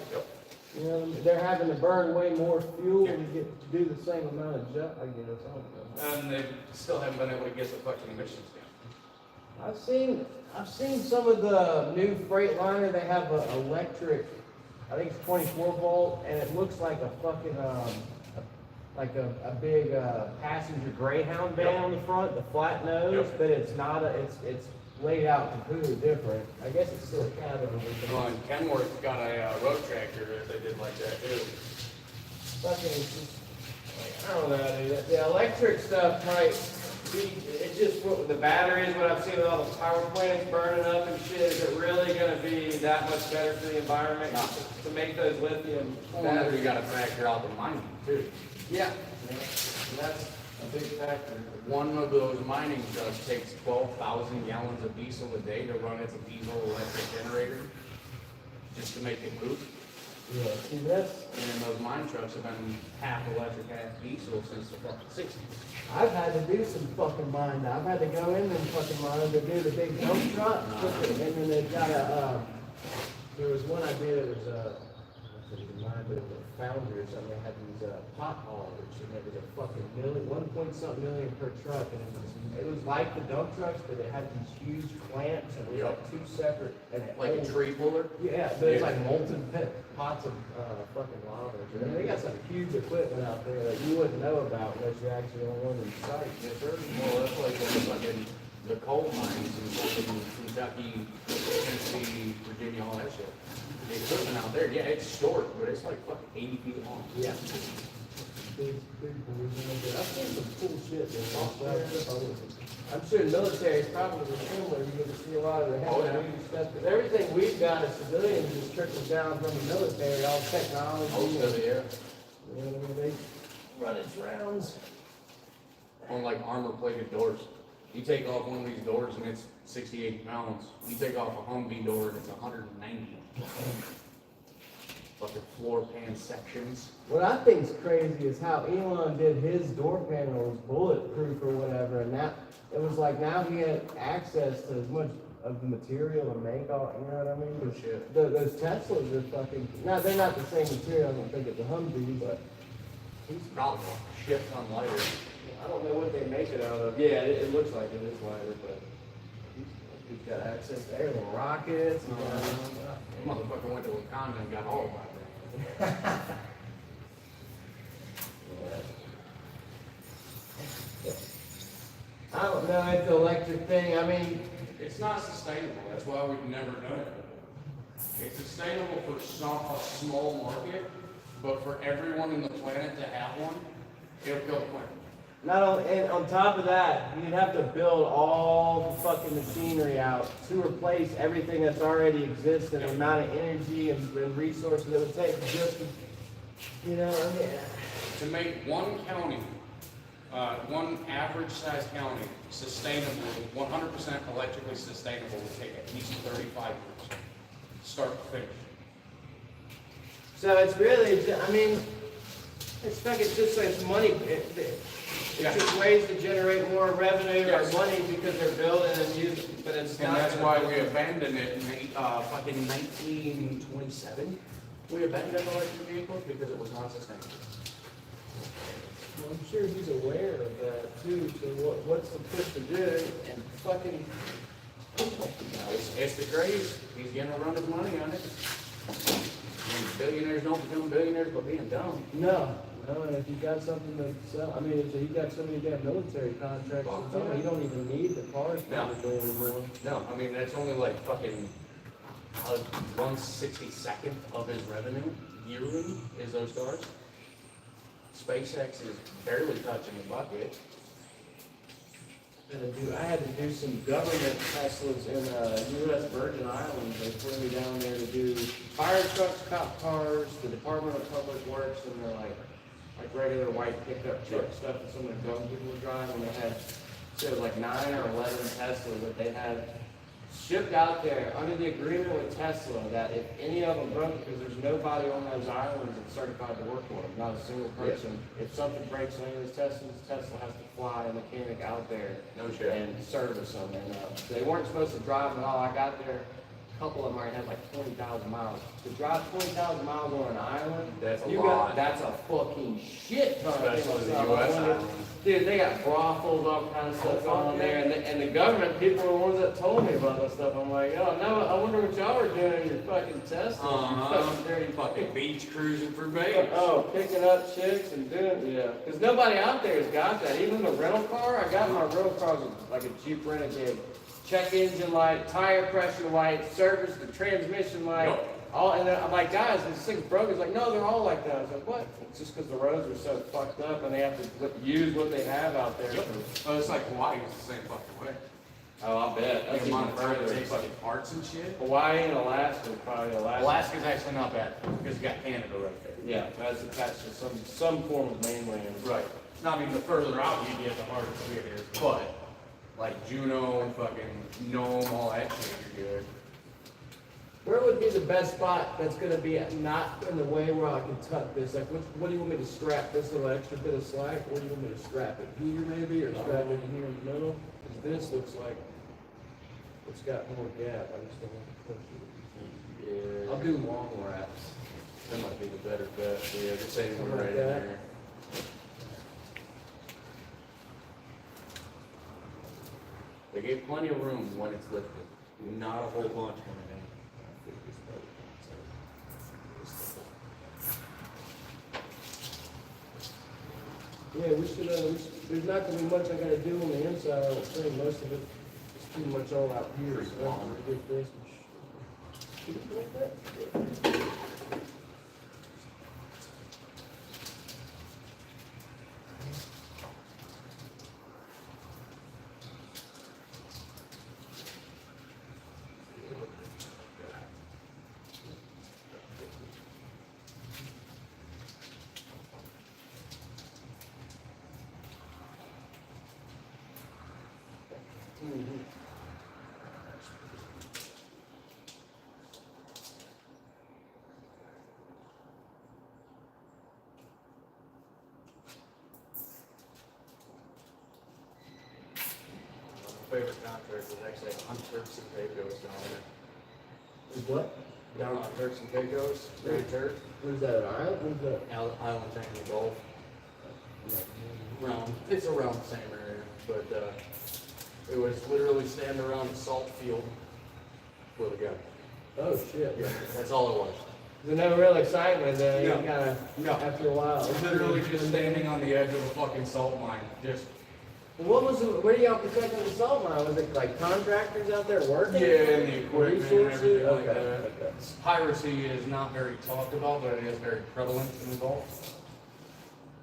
You know, they're having to burn way more fuel to get to do the same amount of jet. I guess I don't know. And they still haven't been able to get the fucking emissions down. I've seen some of the new Freightliner. They have an electric, I think it's 24 volt, and it looks like a fucking a big passenger Greyhound van on the front, the flat nose, but it's not it's laid out completely different. I guess it's still a cabin. Well, and Kenworth got a road tractor that they did like that too. Fucking, it's just, like, I don't know, dude. The electric stuff might be, it's just what the batteries, what I've seen with all the power plants burning up and shit. Is it really going to be that much better for the environment to make those lithium batteries? You got to factor out the mining too. Yeah. And that's a big factor. One of those mining trucks takes 12,000 gallons of diesel a day to run its diesel electric generator just to make it move. Yeah, see that's. And those mine trucks have been half electric, half diesel since the fucking 60s. I've had to do some fucking mine now. I've had to go in them fucking mines to do the big dump truck. And then they've got there was one I did, it was I think it was mine, but it was a foundry or something. They had these pot haulers, and it was a fucking million, 1 point something million per truck. And it was like the dump trucks, but it had these huge clamps, and it was like two separate. And Like a tree puller? Yeah, but it's like molten pots of fucking lava. And they got some huge equipment out there that you wouldn't know about unless you're actually on one of these sites. Yes, sir. Well, that's like the fucking the coal mines in fucking Kentucky, Tennessee, Virginia, all that shit. The equipment out there, yeah, it's short, but it's like fucking 80 feet long. Yeah. Big I've seen some cool shit there. I'm sure the military is probably similar. You get to see a lot of the heavy duty stuff. Because everything we've got as civilians just trickles down from the military, all technology. Most of it, yeah. You know what I mean? They run its rounds. On like armor plated doors. You take off one of these doors and it's 60, 80 pounds. You take off a Humvee door and it's 190. Fucking floor pan sections. What I think's crazy is how Elon did his door panels bulletproof or whatever, and that it was like now he had access to as much of the material to make all. You know what I mean? Good shit. Those Teslas are fucking. Now they're not the same material. I don't think it's a Humvee, but He's probably shift on lighter. I don't know what they make it out of. Yeah, it looks like it is lighter, but he's got access to air rockets. And Motherfucker went to Wakanda and got all of that. I don't know, it's the electric thing. I mean, It's not sustainable. That's why we've never done it. It's sustainable for a small market, but for everyone in the planet to have one, it'll kill the planet. not only, and on top of that, you'd have to build all the fucking machinery out to replace everything that's already exists and the amount of energy and resources it would take just to, you know, I mean, To make one county, one average sized county, sustainable, 100% electrically sustainable would take at least 35 years. Start to finish. so it's really, I mean, it's just like it's money. It's just ways to generate more revenue or money because they're building and using, but it's And not. that's why we abandoned it in fucking 1927. We abandoned electric vehicles because it was not sustainable. Well, I'm sure he's aware of that too, so what's the push to do and fucking. It's the craze. He's gonna run his money on it. And billionaires don't become billionaires by being dumb. No, and if you got something to sell, I mean, if you got so many damn military contracts, you don't even need the cars probably anymore. No, I mean, that's only like fucking 1/62nd of his revenue yearly is those cars. SpaceX is barely touching the bucket. I had to do some government Teslas in U.S. Virgin Islands. They flew me down there to do fire trucks, cop cars, the Department of Public Works, and they're like regular white pickup truck stuff that some of the government people were driving. They had, so it was like 9 or 11 Teslas that they had shipped out there under the agreement with Tesla that if any of them broke, because there's nobody on those islands that's certified to work for them, not a single person. If something breaks on any of those Teslas, Tesla has to fly a mechanic out there No shit. and service them. And they weren't supposed to drive them at all. I got there couple of them already had like 20,000 miles. To drive 20,000 miles on an island, That's a you lot. got that's a fucking shit ton of Especially things. the I US wonder- islands. Dude, they got brothels, all kind of stuff on there, and the government people are the ones that told me about that stuff. I'm like, oh no, I wonder what y'all were doing in your fucking testing. Fucking dirty Fucking beach cruising for bait. Oh, picking up chicks and doing, yeah. Because nobody out there has got that. Even the rental car, I got my rental car was like a Jeep Renegade. Check engine light, tire pressure light, service, the transmission light. Yep. All, and then I'm like, guys, these things broke. It's like, no, they're all like that. I was like, what? It's just because the roads are so fucked up and they have to use what they have out there. Yep. Well, it's like Hawaii is the same fucking way. Oh, I bet. That's The even amount of time it further. takes to get parts and shit. Hawaii and Alaska is probably Alaska. Alaska's actually not bad because you got Canada right there. Yeah, that's attached to some form of mainland. Right. No, I mean, the further out you get, the harder it is. But, like Juneau, fucking Nome, all that shit, you're good. Where would be the best spot that's gonna be not in the way where I can tuck this? Like, what do you want me to strap this little extra bit of slack? What do you want me to strap it here maybe, or strap it here in the middle? Because this looks like it's got more gap. I just don't want to push it. Yeah. I'll do long wraps. That might be the better bet. Yeah, just say Something one like right in that. there. They gave plenty of room when it's lifted. Not a whole bunch coming in. Yeah, there's not gonna be much I gotta do on the inside. I don't think most of it is pretty much all out here. Pretty So I'm long. gonna get this and shoot it like that. My favorite contractor is actually on Turks and Caicos down there. Is what? Down on Turks and Caicos, Grand Turk, Where's that, an island? Where's that? Island Chain and Gulf. It's around the same area, but it was literally standing around a salt field with a gun. Oh, shit. Yeah, that's all it was. There's no real excitement there. You No. kinda, No. after a while. Literally just standing on the edge of a fucking salt mine, just What was the, where do y'all protecting the salt mine? Was it like contractors out there working? yeah, and the equipment and Resources? everything like Okay, that. okay. Piracy is not very talked about, but it is very prevalent in the Gulf.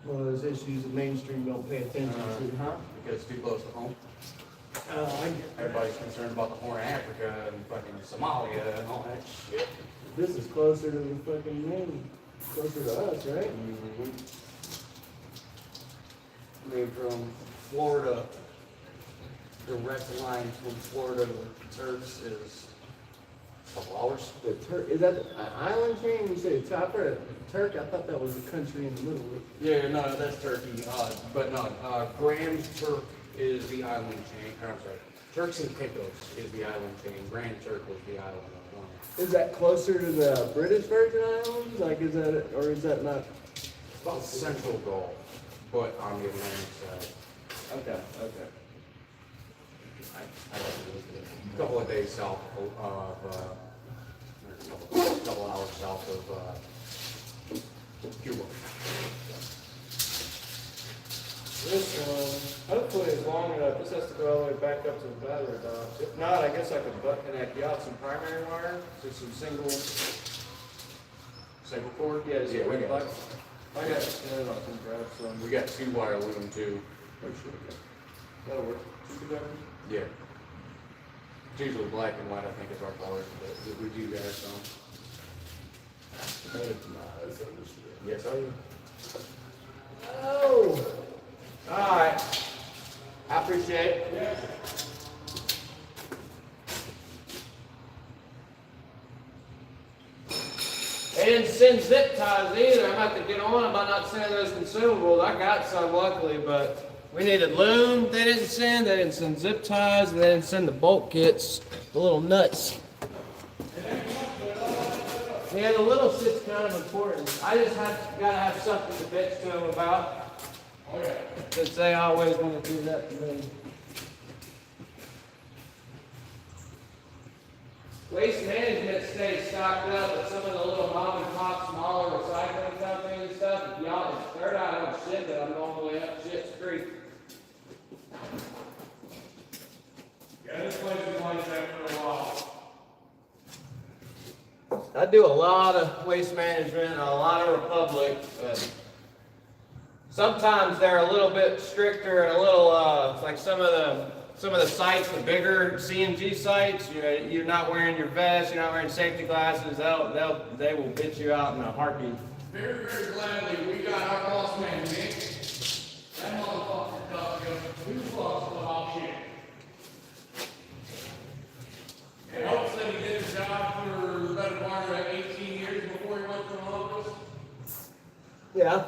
One of those issues that mainstream don't pay attention to, huh? Because it's too close to home. I get Everybody's concerned about the Horn of Africa and fucking Somalia and all that shit. This is closer to the fucking moon, closer to us, right? I mean, from Florida, direct line from Florida to the Turks is a couple hours. The Turk, is that an island chain? You say Topper, Turk? I thought that was a country in the middle. Yeah, no, that's Turkey. But no, Grand Turk is the island chain. Or, I'm sorry, Turks and Caicos is the island chain. Grand Turk was the island of one. Is that closer to the British Virgin Islands? Like, is that, or is that not? About Central Gulf, but on the Atlantic side. Okay, okay. A couple of days south of, a couple hours south of Cuba. This one, hopefully it's long enough. This has to go all the way back up to the battery box. If not, I guess I could butt connect you out some primary wire to some single. Single cord? Yeah, Yeah, we got, I got it. Yeah, I can grab some. we got 2-wire loom too. Oh, shit, okay. That'll work. Two together. Yeah. It's usually black and white, I think is our colors, but we do got some. That's understood. Yes, are you? Oh! Alright. I appreciate it. They didn't send zip ties either. I'm about to get on about not sending those consumables. I got some luckily, but we needed loom. They didn't send. They didn't send zip ties. And they didn't send the bolt kits. The little nuts. Yeah, the little shit's kind of important. I just gotta have something to bitch to them about. Oh yeah. Since they always want to do that to me. Waste management stays stocked up, but some of the little mom and pop smaller recycling companies and stuff, if y'all, if they're not on shit, but I'm all the way up Shit's Creek. Yeah, this place is like that for a while. I do a lot of waste management and a lot of Republic, but sometimes they're a little bit stricter and a little, like some of the sites, the bigger CNG sites, you're not wearing your vest, you're not wearing safety glasses, they will bitch you out in a heartbeat. Very, very gladly, we got our boss man, Nick. That motherfucker talked to us 2 bucks about shit. And Hope said he did his job for the better part of 18 years before he went to the office. Yeah.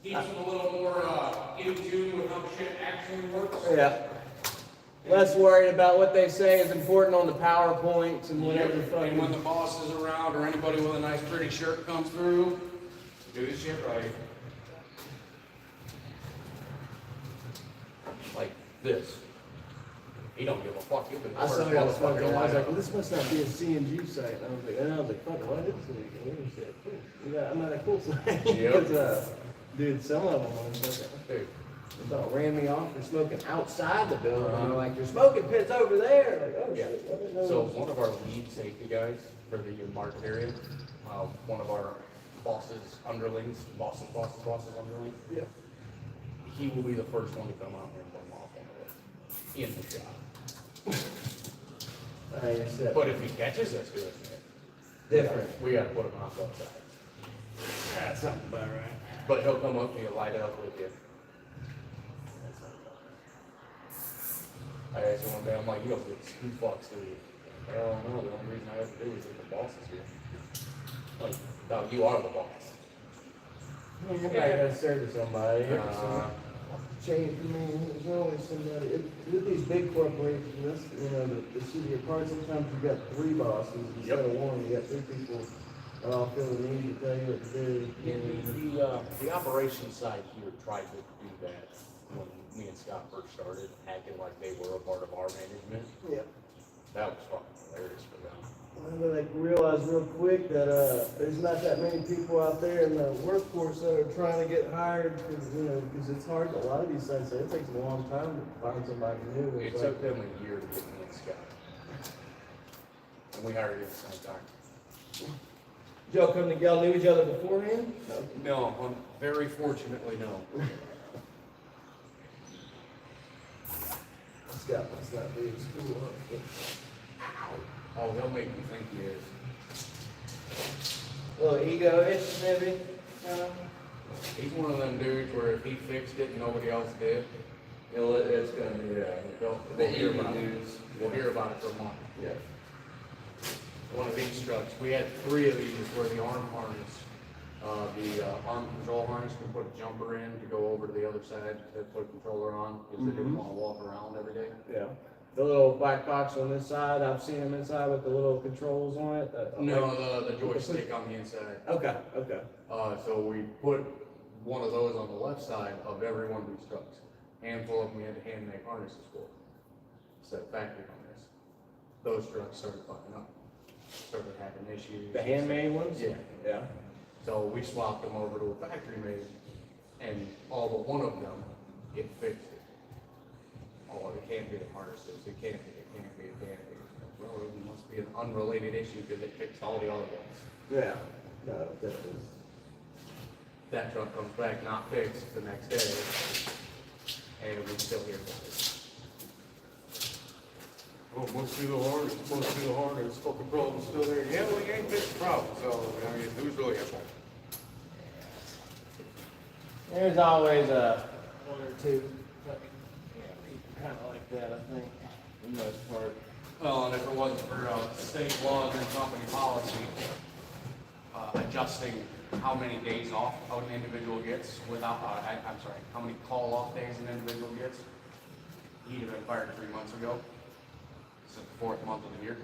Keeps him a little more in tune with how shit actually works. Yeah. Less worried about what they say is important on the PowerPoints and whatever And fucking. when the boss is around or anybody with a nice pretty shirt comes through, do the shit right. Like this. He don't give a fuck. You can I saw order y'all was motherfucker fucking. to I was light like, up. well, this must not be a CNG site. And I was like, fuck, what is it? What is it? Yeah, I'm at a cool site. Because, dude, some of them Dude. about ran me off for smoking outside the building. And they're like, your smoking pit's over there. Like, oh Yeah. shit. I didn't know So that was- one of our lead safety guys for the market area, one of our bosses' underlings, bosses underlings, Yeah. he will be the first one to come out here and put them off on the way in the shop. You're set. But if he catches us doing it, Different. we gotta put him off outside. That's something about right. But he'll come up to you and light it up with you. I asked him one day, I'm like, you don't get 2 fucks, do you? Hell no, the only reason I ever do is if the boss is here. Like, no, you are the boss. You gotta serve to somebody. Uh, Change, I mean, there's always somebody, with these big corporations, this, the city of parts, sometimes you've got 3 bosses instead of 1, you got 3 people that all feel the need to tell you what to do. the operations side here tried to do that when me and Scott first started, acting like they were a part of our management. Yeah. That was fucking hilarious for them. Well, they realize real quick that, there's not that many people out there in the workforce that are trying to get hired, because it's hard, a lot of these sites, it takes a long time to find somebody new. It It's took like, them a year to get me and Scott. And we hired at the same time. y'all knew each other beforehand? No, very fortunately, no. Scott must not be in school, huh? Oh, he'll make me think he is. A little ego-ish, maybe? He's one of them dudes where if he fixed it and nobody else did, It's gonna be, we'll hear about it. We'll hear about it for a month. yeah. One of these trucks, we had 3 of these where the arm harness, the arm control harness, we put a jumper in to go over to the other side to put a controller on, because they didn't want to walk around every day. Yeah. The little black box on this side, I've seen them inside with the little controls on it. No, the joystick on the inside. Okay. So we put one of those on the left side of every one of these trucks. Handful of them we had to hand make harnesses for. Instead of factory harness. Those trucks started fucking up. Started having issues. The handmade ones? Yeah. Yeah. So we swapped them over to a factory made, and all but one of them, it fixed it. Oh, it can't be the harnesses, it can't be. Well, it must be an unrelated issue because it fixed all the other ones. Yeah. No, that is. That truck comes back not fixed the next day, and we still hear about it. Oh, must be the harness, fucking problem's still there. Yeah, well, you ain't fixed the problem, so, I mean, who's really at fault? There's always one or two, but people kind of like that, I think, for the most part. Well, and if it wasn't for state laws and company policy, adjusting how many days off an individual gets without, I'm sorry, how many call-off days an individual gets, he'd have been fired 3 months ago. This is the 4th month of the year.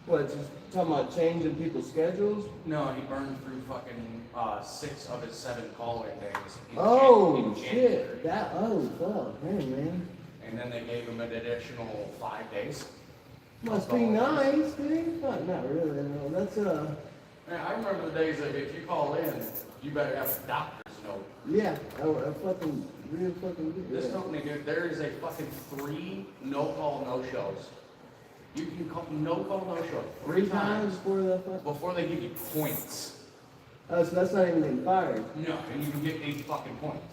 What, just talking about changing people's schedules? No, he burned through fucking 6 of his 7 call-in days. Oh, in shit. January. Fuck, man. And then they gave him an additional 5 days. Must be nice, dude. Not really, no. That's, Man, I remember the days that if you call in, you better have a doctor's note. yeah, a fucking, real fucking good. This company, dude, there is a fucking 3 no-call, no-shows. You can call no-call, no-show 3 times before they give you points. Oh, so that's not even getting fired. No, and you can get 8 fucking points.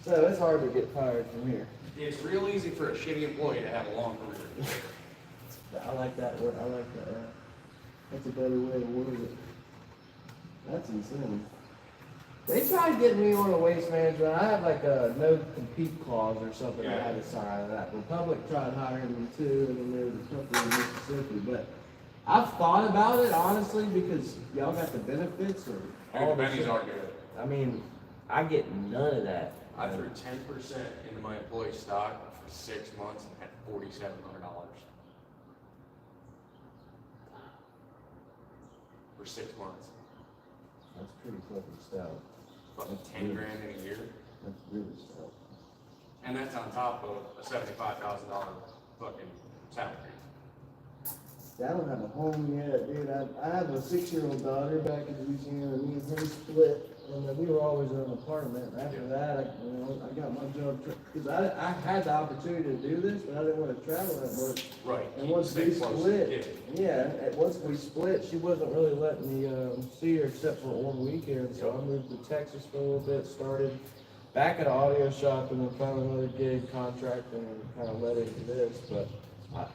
So it's hard to get fired from here. It's real easy for a shitty employee to have a long career. I like that word. I like that. That's a better way to word it. That's insane. They tried getting me on the waste management. I have like a no compete clause or something I had to sign of that. Republic tried hiring me too, and then there was a company in Mississippi. But I've thought about it honestly because y'all got the benefits or all The the bennies shit. are good. I mean, I get none of that. I threw 10% into my employee stock for 6 months and had $4,700. For 6 months. That's pretty fucking stout. Fucking 10 grand in a year. That's really stout. And that's on top of a $75,000 fucking salary. I don't have a home yet, dude. I have a 6-year-old daughter back in Louisiana. Me and her split, and we were always in an apartment. After that, I got my job because I had the opportunity to do this, but I didn't want to travel that much. Right. And once we split, once we split, she wasn't really letting me see her except for one weekend. So I moved to Texas for a little bit, started back at an audio shop, and then found another gig contract, and then kind of led into this, but.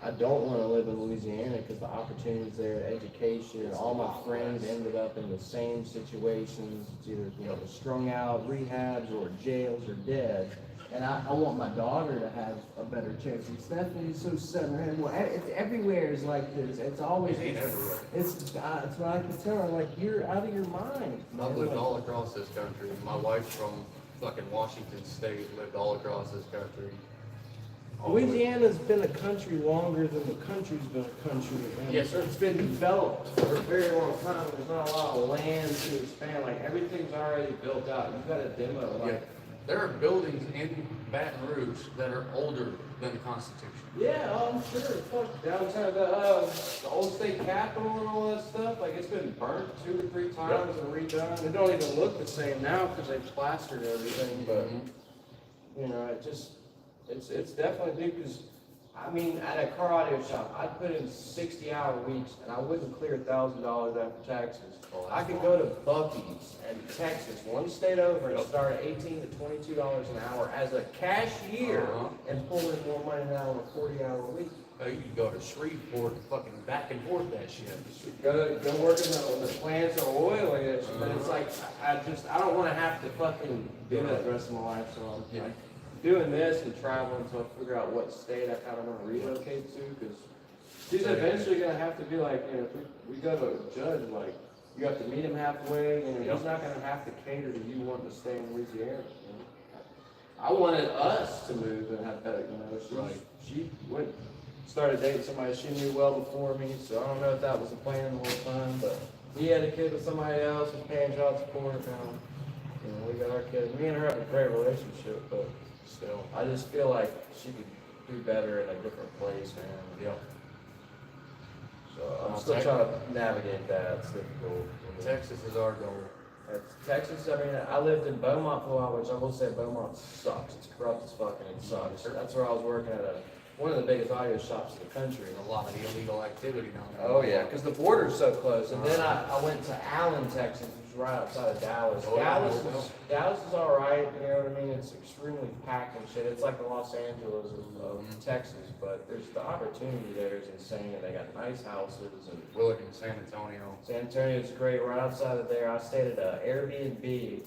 I don't want to live in Louisiana because the opportunities there, education, all my friends ended up in the same situations. It's either strung out, rehabs, or jails, or dead. And I want my daughter to have a better chance. And Stephanie's so set in her head. Well, it's everywhere is like this. It's always everywhere. It's what I can tell her. Like you're out of your mind. I've lived all across this country. My wife's from fucking Washington State, lived all across this country. Louisiana's been a country longer than the country's been a country. And Yes, sir. It's been developed for a very long time. There's not a lot of land to expand. Like everything's already built out. You've got a demo. Like There are buildings in Baton Rouge that are older than the Constitution. yeah, I'm sure. Fuck downtown, the old state capitol and all that stuff. Like it's been burnt 2 or 3 times and redone. It don't even look the same now because they plastered everything. But you know, it's definitely big because, I mean, at a car audio shop, I'd put in 60-hour weeks and I wouldn't clear $1,000 after taxes. I could go to Buc-ee's in Texas, one state over, and start at $18 to $22 an hour as a cashier and pull in more money now on a 40-hour week. You can go to Shreveport and fucking back and forth that shit. Go work in the plants or oil and it, but it's like, I don't want to have to fucking do that the rest of my life, so I'm like, doing this and traveling until I figure out what state I kind of want to relocate to, because she's eventually going to have to be like, if we go to a judge, like, you have to meet him halfway, and he's not going to have to cater to you wanting to stay in Louisiana. I wanted us to move and have better, she started dating somebody she knew well before me, so I don't know if that was the plan the whole time, but he had a kid with somebody else and paying child support now. We got our kid. Me and her have a great relationship, but still, I just feel like she could do better in a different place, man. Yeah. So I'm still trying to navigate that. It's difficult. Texas is our goal. Texas, I mean, I lived in Beaumont for a while, which I will say Beaumont sucks. It's corrupt as fuck and it sucks. That's where I was working at one of the biggest audio shops in the country. A lot of illegal activity down there. Oh yeah, because the border's so close. And then I went to Allen, Texas, which is right outside of Dallas. Dallas is all right, you know what I mean? It's extremely packed and shit. It's like the Los Angeles of Texas, but there's the opportunity there is insane. They got nice houses and Willard and San Antonio. San Antonio's great. Right outside of there, I stayed at an Airbnb.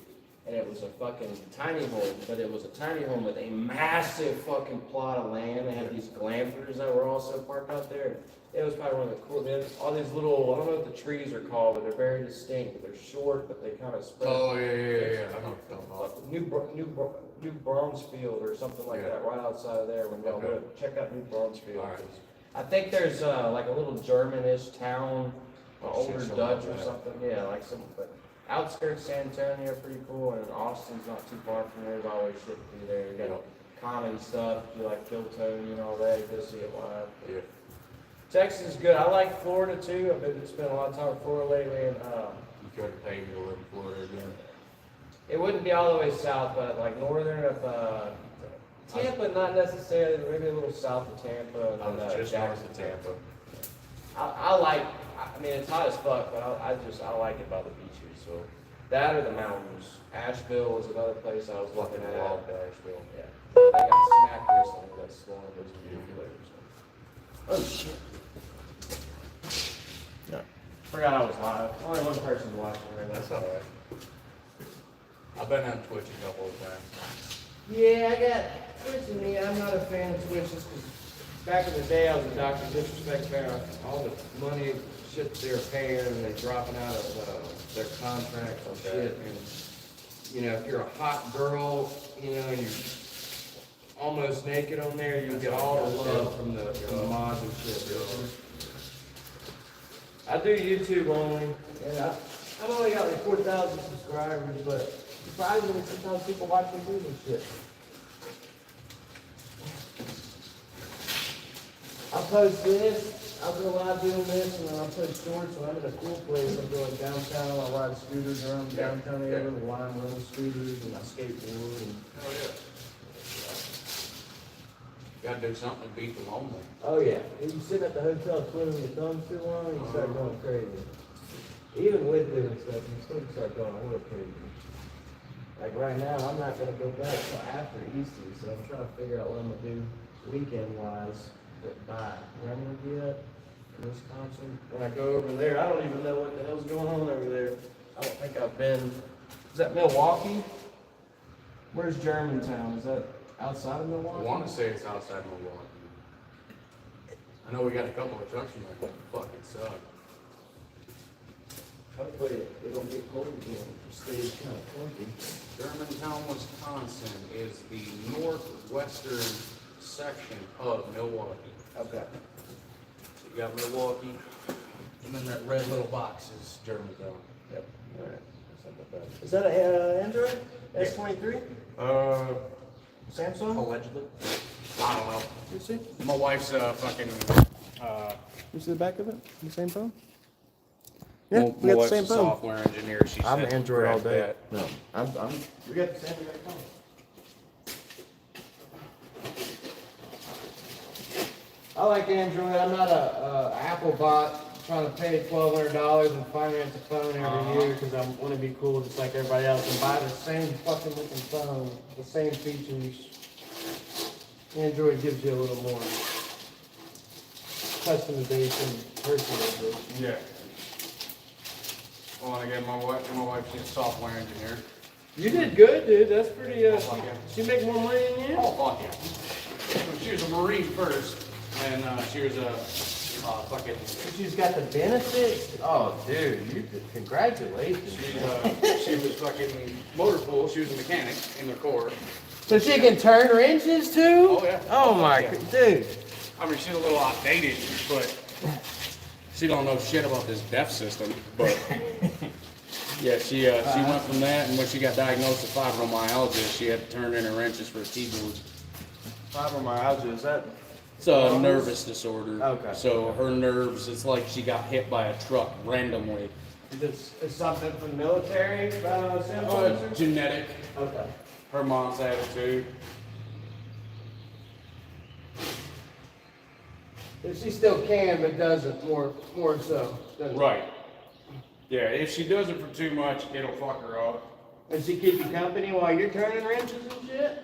And it was a fucking tiny home, but it was a tiny home with a massive fucking plot of land. They had these glampers that were also parked out there. It was probably one of the cool. They had all these little, I don't know what the trees are called, but they're very distinct. But they're short, but they kind of spread. Oh yeah. I know what you're talking about. New Brownsfield or something like that, right outside of there. When y'all go check out New Brownsfield. All right. I think there's like a little Germanish town, older Something Dutch like or that. something. Yeah, like some. But outskirts of San Antonio are pretty cool, and Austin's not too far from there. There's always shit to do there. You got comedy stuff. You like Phil Tony and all that. You go see it live. Yeah. Texas is good. I like Florida too. I've been spending a lot of time in Florida lately, and You couldn't pay me to live in Florida again. it wouldn't be all the way south, but like northern of Tampa, not necessarily, but maybe a little south of Tampa. And I was then, just north of Tampa. I like. I mean, it's hot as fuck, but I like it by the beaches. So that or the mountains. Asheville is another place I was looking at. Asheville. Yeah. They got smacked recently. That's one of those beautiful. Oh shit. Yeah. Forgot I was live. Only one person's watching right now. That's all right. I've been on Twitch a couple of times. Yeah, I got Twitch and me. I'm not a fan of Twitch just because back in the day I was a Dr. Disrespect fan. All the money, shit they're paying, and they're dropping out of their contracts and shit. And, you know, if you're a hot girl, you know, and you're almost naked on there, you get all the love from the mods and shit. I do YouTube only, and I've only got like 4,000 subscribers, but surprisingly, sometimes people watch me do this shit. I'll post this, I'll go live doing this, and then I'll post shorts when I'm in a cool place. I'm going downtown, I'll ride scooters around downtown area, the line rental scooters, and I skateboard. And, Oh yeah. Gotta do something to beat the lonely. oh yeah, if you sit at the hotel twiddling your thumbs too long, you start going crazy. Even with doing stuff, you still start going a little crazy. Like right now, I'm not gonna go back till after Easter, so I'm trying to figure out what I'm gonna do weekend-wise. But by where I'm gonna be at in Wisconsin. When I go over there, I don't even know what the hell's going on over there. I don't think I've been. Is that Milwaukee? Where's Germantown? Is that outside of I Milwaukee? want to say it's outside Milwaukee. I know we got a couple of trucks in there that fucking suck. Hopefully it don't get cold again. It stays kind of funky. Germantown, Wisconsin is the northwestern section of Milwaukee. Okay. So you got Milwaukee, and then that red little box is Germantown. Yep. All right. That's not that bad. Is that a Android? S23? Samsung? Allegedly. I don't know. You see? My wife's fucking. You see the back of it? The same phone? My Yeah, we got the wife's same a phone. software engineer. She I'm said Android all grab day. that. No, we got the same exact phone. I like Android. I'm not a Apple bot trying to pay $1,200 and finance a phone every year because I want to be cool just like everybody else and buy the same fucking looking phone, the same features. Android gives you a little more customization, personalization. Yeah. Well, and again, my wife, she's a software engineer. You did good, dude. That's pretty. fuck yeah. She make more money than you. Oh, fuck yeah. She was a Marine first, and she was a fucking. She's got the benefits. Oh, dude, congratulations. She was fucking motor pool. She was a mechanic in the Corps. So she can turn wrenches too? Oh, yeah. Oh my, Yeah. dude. I mean, she's a little outdated, but she don't know shit about this DEF system. But yeah, she went from that, and when she got diagnosed with fibromyalgia, she had to turn in her wrenches for a keyboard. Fibromyalgia, is that? It's a nervous disorder. Okay. So her nerves, it's like she got hit by a truck randomly. Is something from the military? Symptoms? Genetic. Okay. Her mom's had it too. If she still can, but doesn't more so. doesn't- Right. Yeah, if she does it for too much, it'll fuck her up. Does she keep you company while you're turning wrenches and shit?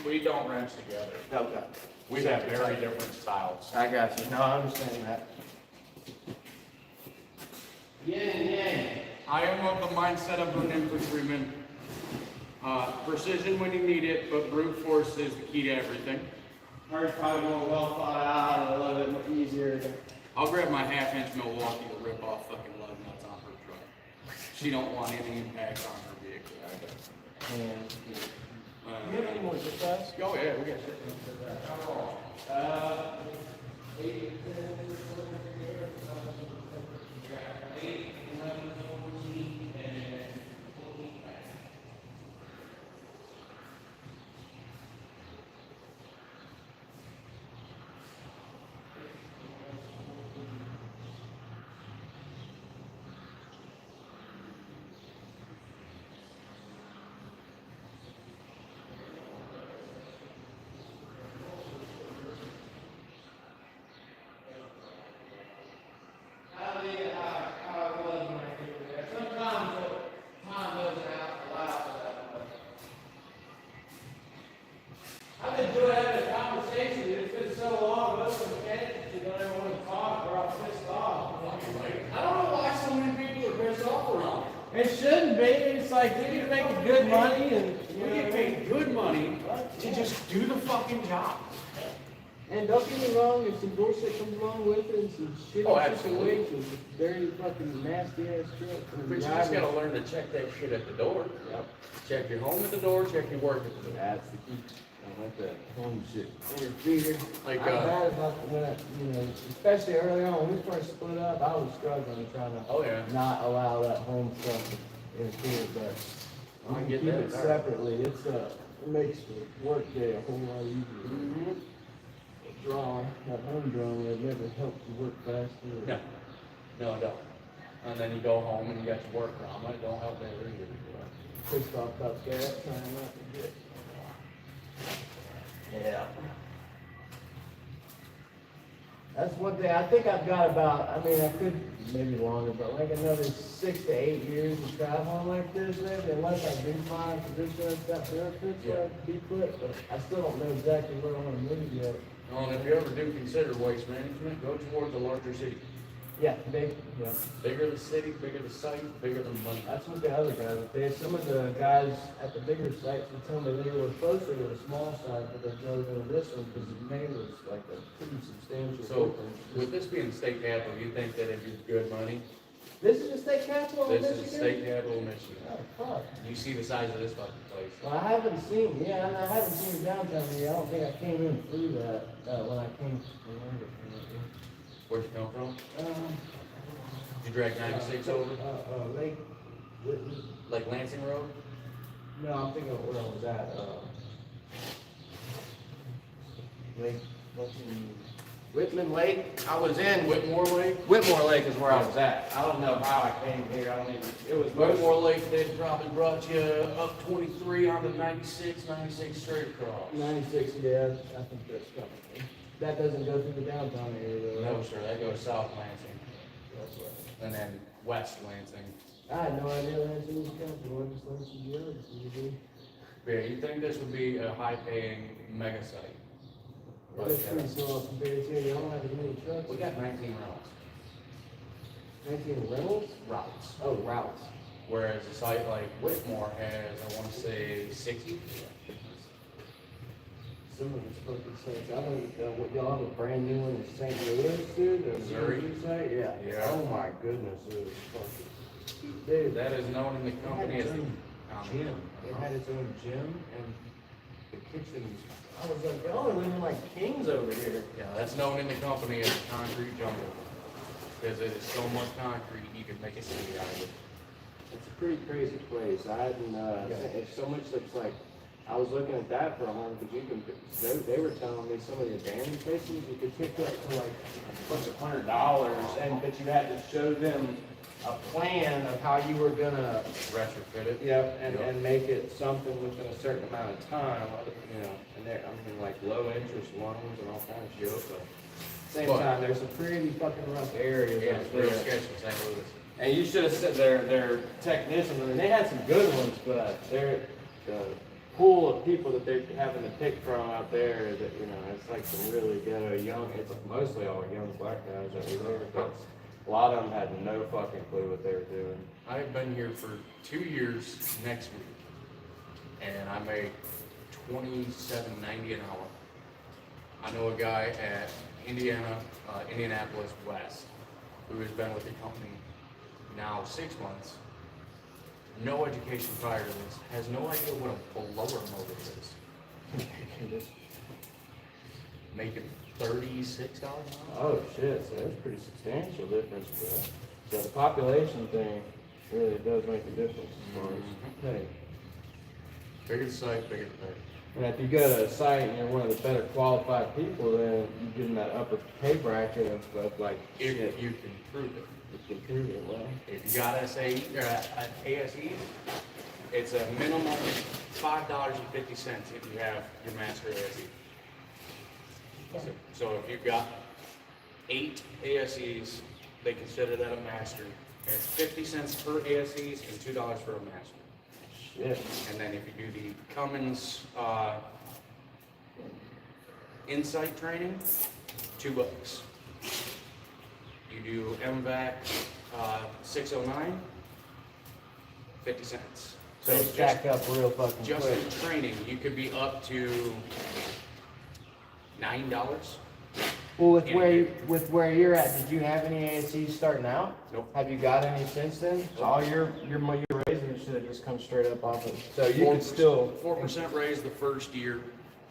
We don't wrench together. Okay. We have very different styles. I got you. No, I understand that. Yeah. I am of the mindset of an infantryman. Precision when you need it, but brute force is the key to everything. Hers probably more well thought out and a little bit easier. I'll grab my half-inch Milwaukee to rip off fucking lug nuts on her truck. She don't want any impact on her vehicle. You have any more just fast? Oh yeah, we got shit. I've been doing having a conversation. It's been so long. Most of the candidates who don't ever want to talk are all pissed off. I don't know why so many people are pissed off around. It shouldn't be. It's like we need to make good money and We get paid good money to just do the fucking job. And don't get me wrong, if some bullshit comes along with it, and some shitty Oh, absolutely. situations, very fucking nasty ass shit. But you just gotta learn to check that shit at the door. Yep. Check your home at the door, check your work at the door. That's the key. I want that home shit interfered. Like, I'm bad about when especially early on when we first split up, I was struggling trying to Oh, yeah. not allow that home stuff to interfere, but I we get keep that. it separately. It makes the work day a whole lot easier. Mm-hmm. Drawing, that home drawing, it never helps you work faster. No, no, it don't. And then you go home and you got your work drama, it don't help that either. Pissed off about that, trying not to get. Yeah. That's one thing, I think I've got about, I mean, I could, maybe longer, but like another 6 to 8 years of traveling like this, maybe, unless I do find a position that's got benefits where I can be put, but I still don't know exactly where I wanna move yet. Well, and if you ever do consider waste management, go towards a larger city. Yeah, big, yeah. Bigger the city, bigger the site, bigger the money. That's what the other guys, some of the guys at the bigger sites would tell me they were closer to the small side, but they're going to this one because the name was like a pretty substantial So, difference. with this being state capital, you think that if you're good money, This is the state capital of this Michigan? is the state capital of Michigan. Oh, fuck. You see the size of this fucking place. Well, I haven't seen, yeah, and I haven't seen downtown here. I don't think I came in through that, when I came. Where'd you come from? Um, Did you drag 96 over? Lake Whitney. Like Lansing Road? No, I'm thinking of where I was at, Lake, Whitman Lake. I was in Whitmore Lake? Whitmore Lake is where I was at. I don't know how I came here. I don't even, it was Whitmore Lake, they probably brought you up 23 onto 96, 96 straight across. 96, yeah, I think that's coming. That doesn't go through the downtown area though. No, sir, that goes south Lansing, That's right. and then west Lansing. I had no idea Lansing was county, legislation, geography, Yeah, you think this would be a high-paying mega site? well, that's pretty small compared to, you don't have as many trucks. We got 19 routes. 19 rentals? Routes. Oh, routes. Whereas a site like Whitmore has, I want to say, 60. Some of it's fucking sites. I don't, what y'all have a brand new one in St. Louis, dude? The Missouri? site? Yeah. Yeah. Oh my goodness, it was fucking, dude. That is known in the company as the Gym. It had its own gym and the kitchens. I was like, y'all are living like kings over here. Yeah, that's known in the company as the concrete jungle. Because it is so much concrete, you can make a city out of it. It's a pretty crazy place. I hadn't, it's so much that's like, I was looking at that for a home because you can, they were telling me some of the abandoned places you could pick up for like a bunch of $100 and, but you had to show them a plan of how you were gonna, Retrofit it. and make it something within a certain amount of time, you know, and there, I mean, like low interest loans and all kinds of shit, but same But- time, there's some pretty fucking rough areas Yeah, out it's real there. sketchy in St. Louis. And you should have said their technicians, I mean, they had some good ones, but the pool of people that they're having to pick from out there, that, you know, it's like some really ghetto young, it's mostly all young black guys that were there, but a lot of them had no fucking clue what they were doing. I've been here for 2 years next week, and I make $27.90 an hour. I know a guy at Indianapolis West, who has been with the company now 6 months, no education prior to this, has no idea what a blower motor is, making $36 an hour. Oh shit, so that's pretty substantial difference for that. So the population thing really does make a difference as far as pay. Bigger the site, bigger the pay. And if you go to a site and you're one of the better qualified people, then you give them that upper pay bracket of like If shit. you can prove it. You can prove it well. If you got SAE or ASE, it's a minimum $5.50 if you have your master ASE. So if you've got 8 ASEs, they consider that a master. And it's 50 cents per ASEs and $2 for a master. Shit. And then if you do the Cummins Insight training, $2. You do MVAC 609, 50 cents. So it's jacked up real fucking Just quick. in training, you could be up to $9. Well, with Yeah, where you- you, with where you're at, did you have any ASCs starting out? Nope. Have you got any since then? So all your raising should have just come straight up off of. So you can still 4% raise the first year,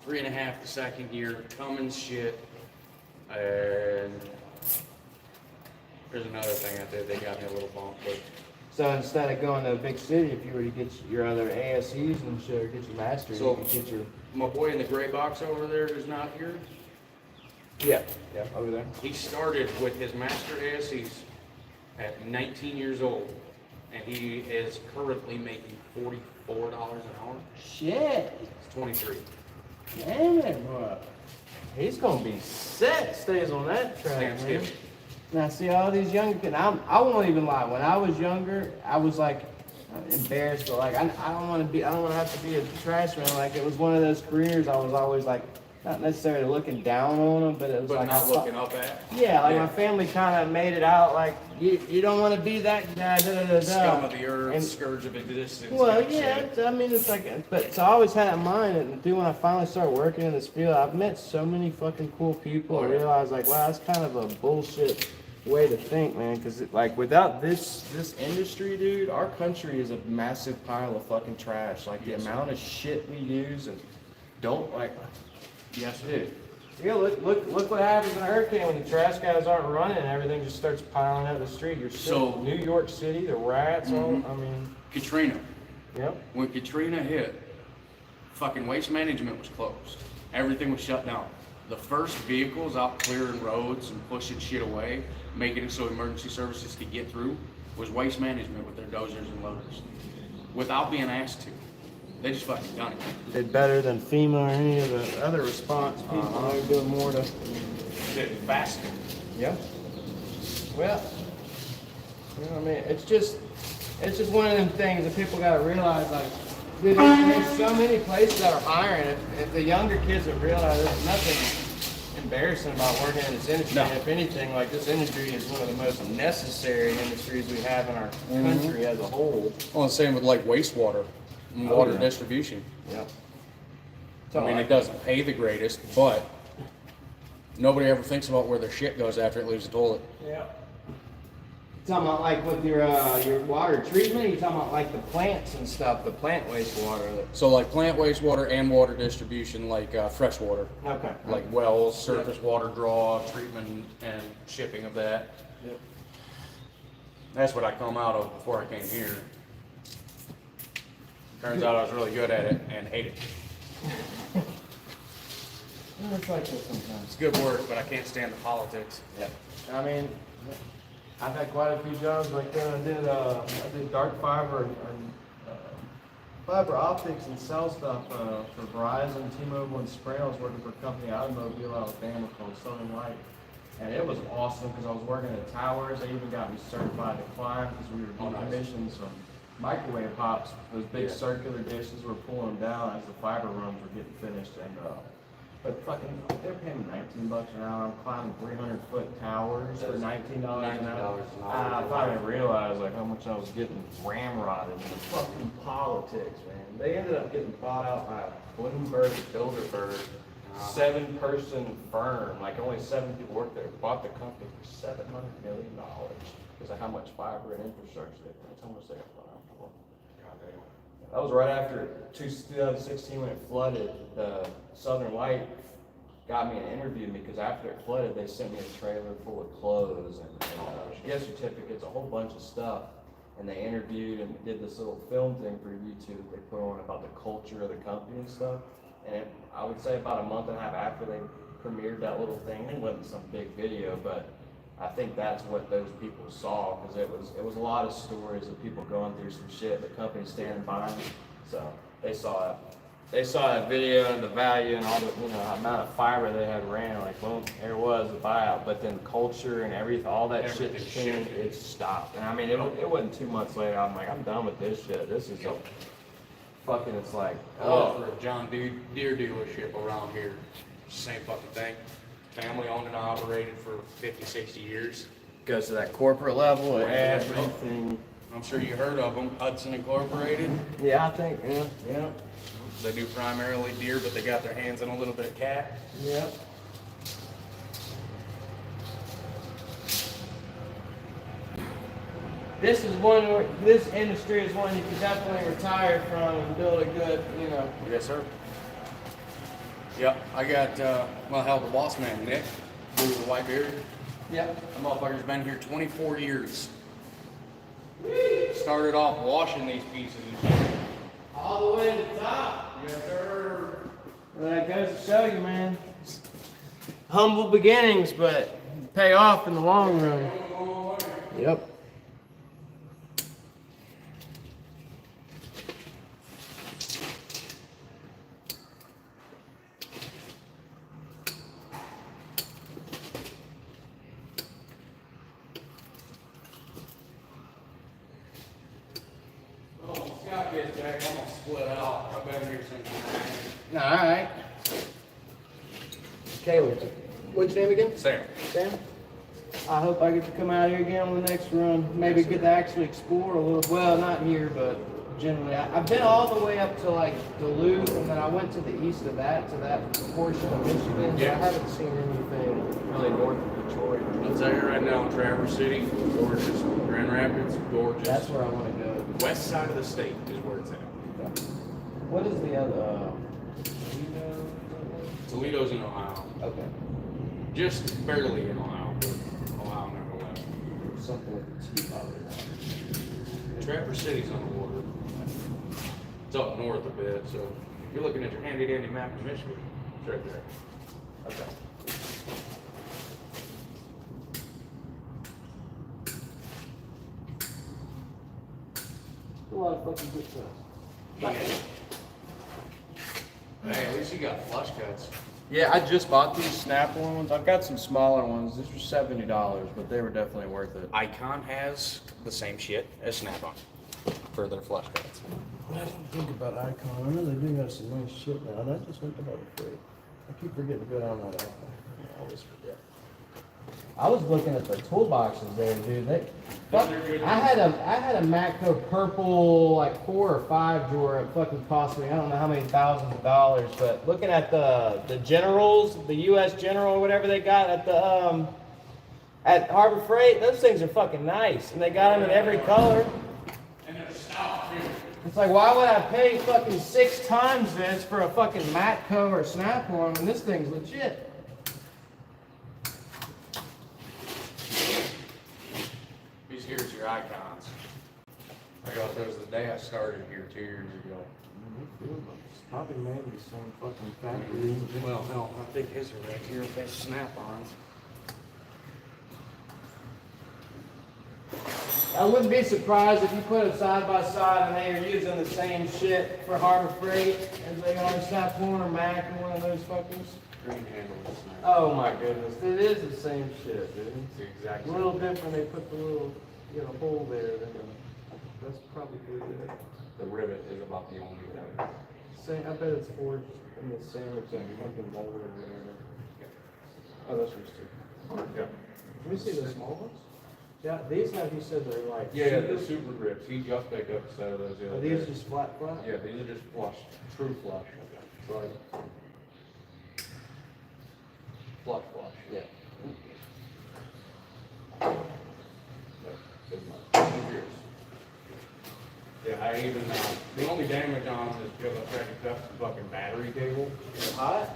3.5% the second year. Cummins shit, and there's another thing out there. They got me a little bump, but So instead of going to a big city, if you were to get your other ASCs and shit, or get your masters, So- you could get your my boy in the gray box over there who's not here, yeah over there. he started with his master ASCs at 19 years old, and he is currently making $44 an hour. Shit, It's 23. damn it, boy. He's gonna be set. Stays on that track, Stand man. still. Now, see all these young kids. I won't even lie. When I was younger, I was like embarrassed, but like I don't want to be. I don't want to have to be a trash man. Like it was one of those careers. I was always like, not necessarily looking down on them, but it was But like not I saw- looking up at. Yeah, like Yeah. my family kind of made it out like you don't want to be that guy. Da, da, da, da. Scum of the earth, And- scourge of existence. Well, type yeah, shit. I mean, it's like, but so I always had it in mind, and dude, when I finally started working in this field, I've met so many fucking cool people. I realized, like, wow, that's kind of a bullshit way to think, man, because, like, without this industry, dude, our country is a massive pile of fucking trash. Like, the amount of shit we use and don't, like, Yes, dude. Yeah, look what happens in a hurricane when the trash guys aren't running and everything just starts piling out the street. You're So- so New York City, the rats, all, I mean, Katrina. yep. When Katrina hit, fucking waste management was closed. Everything was shut down. The first vehicles out clearing roads and pushing shit away, making it so emergency services could get through, was waste management with their dozers and loaders. Without being asked to. They just fucking done it. Did better than FEMA or any of the other response people. They're doing more to. Did it faster. Yeah. Well, you know what I mean? It's just one of them things that people got to realize. Like, dude, there's so many places that are hiring. If the younger kids would realize there's nothing embarrassing about working in this industry. No. If anything, like this industry is one of the most necessary industries we have in our country as a whole. Well, the same with like wastewater and Oh, water yeah. distribution. Yeah. I mean, it doesn't pay the greatest, but nobody ever thinks about where their shit goes after it leaves the toilet. Yeah. Talking about like with your water treatment, you talking about like the plants and stuff, the plant wastewater. So like plant wastewater and water distribution, like fresh water, Okay. like wells, surface water draw, treatment and shipping of that. Yep. That's what I come out of before I came here. Turns out I was really good at it and hate it. It's like this sometimes. It's good work, but I can't stand the politics. Yeah. I mean, I've had quite a few jobs like that. I did dark fiber and fiber optics and cell stuff for Verizon, T-Mobile, and Sprint. I was working for a company out of Mobile, Alabama called Southern Light. And it was awesome because I was working at towers. They even got me certified to climb because we were decommissioning some microwave hops. Those big circular dishes were pulling down as the fiber runs were getting finished. And but fucking, they're paying me $19 an hour. I'm climbing 300-foot towers for $19 an hour. I finally realized like how much I was getting ramrodded in the fucking politics, man. They ended up getting bought out by a Bloomberg Bilderberg 7-person firm. Like only 7 people worked there. Bought the company for $700 million because of how much fiber and infrastructure they put. That's how much they got bought out for. That was right after 2016 when it flooded. The Southern Light got me and interviewed me because after it flooded, they sent me a trailer full of clothes and gift certificates, a whole bunch of stuff. And they interviewed and did this little film thing for YouTube that they put on about the culture of the company and stuff. And I would say about a month and a half after they premiered that little thing, it wasn't some big video, but I think that's what those people saw, because it was a lot of stories of people going through some shit, the company standing by them. So they saw it. They saw that video and the value and all the amount of fiber they had ran. Like, boom, there it was, the buyout. But then culture and everything, all that shit that changed, it stopped. And I mean, it wasn't 2 months later. I'm like, I'm done with this shit. This is a fucking. It's like, Oh, for a John Deere dealership around here, same fucking thing. Family owned and operated for 50, 60 years. Goes to that corporate level and everything. I'm sure you heard of them, Hudson Incorporated. Yeah, I think, yeah. They do primarily deer, but they got their hands in a little bit of cat. Yeah. This industry is one you can definitely retire from and build a good, Yes, sir. Yep, I got, hell, the boss man, Nick, blue with the white beard. Yep. That motherfucker's been here 24 years. Started off washing these pieces and shit. All the way to the top. Yes, sir. Well, that goes to show you, man. Humble beginnings, but pay off in the long run. Yep. Scott gets back, I'm gonna split out. I've been here since. All right. Caleb, what's your name again? Sam. Sam? I hope I get to come out here again on the next run. Maybe get to actually explore a little. Well, not here, but generally. I've been all the way up to like Duluth, and then I went to the east of that, to that portion of Michigan. Yeah. So I haven't seen anything really north of Detroit. I'll tell you right now, Traverse City, gorgeous. Grand Rapids, gorgeous. That's where I want to go. West side of the state is where it's at. What is the other? Toledo's in Ohio. Okay. Just barely in Ohio, but Ohio nevertheless. Something with the T probably. Traverse City's on the water. It's up north a bit, so you're looking at your handy dandy map of Michigan. It's right there. Okay. A lot of fucking good stuff. Hey, at least you got flush cuts. Yeah, I just bought these Snap-on ones. I've got some smaller ones. These were $70, but they were definitely worth it. Icon has the same shit as Snap-on for their flush cuts. I didn't think about Icon. I know they do have some nice shit now, and I just went to Harbor Freight. I keep forgetting to go down that alley. I always forget. I was looking at the toolboxes there, dude. I had a Matco purple like 4 or 5 drawer. It fucking cost me I don't know how many thousands of dollars. But looking at the Generals, the U.S. General or whatever they got at the at Harbor Freight, those things are fucking nice, and they got them in every color. And they're stout too. It's like, why would I pay fucking 6 times this for a fucking Matco or Snap-on when this thing's legit? These here's your icons. I got those the day I started here 2 years ago. It's probably made in the same fucking factory. Well, hell, I think his are right here. They Snap-ons. I wouldn't be surprised if you put them side by side and they are using the same shit for Harbor Freight as they are Snap-on or Mac or one of those fuckers. Green handle is Snap. Oh my goodness, it is the same shit, dude. It's the exact A same. little different, they put the little, hole there. That's probably it. The rivet is about the only thing. Same, I bet it's forged in the same fucking mold or whatever. Oh, that's yours too. Yeah. Let me see the small ones. Yeah, these have, you said they're like. Yeah, the super grips. He just picked up a set of those the Are other these day. just flat? Yeah, these are just flush, true flush. Like flush. Yeah. Yeah, I even, the only damage on them is because I tried to cut the fucking battery cable. Hot?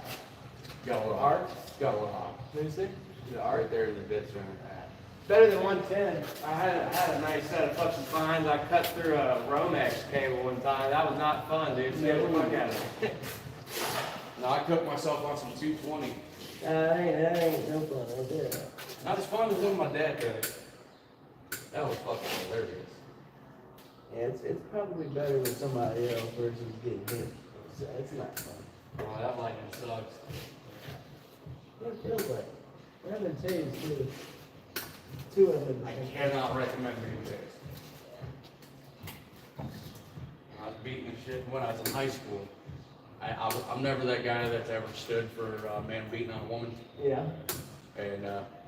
Got a little Arc? Got a little hot. Let me see. The Right arc. there in the bits are Better than 110. I had a nice set of fucking fines. I cut through a Romex cable one time. That was not fun, dude. Scared the fuck out of me. No, I cooked myself on some 220. That ain't no fun, is it? Not as fun as when my dad did it. That was fucking hilarious. Yeah, it's probably better with somebody else versus getting hit. It's not fun. Boy, that lightning sucks. It feels like. We're having tased too. Two of them. I cannot recommend being this. I was beating the shit when I was in high school. I'm never that guy that's ever stood for a man beating on a woman. Yeah. And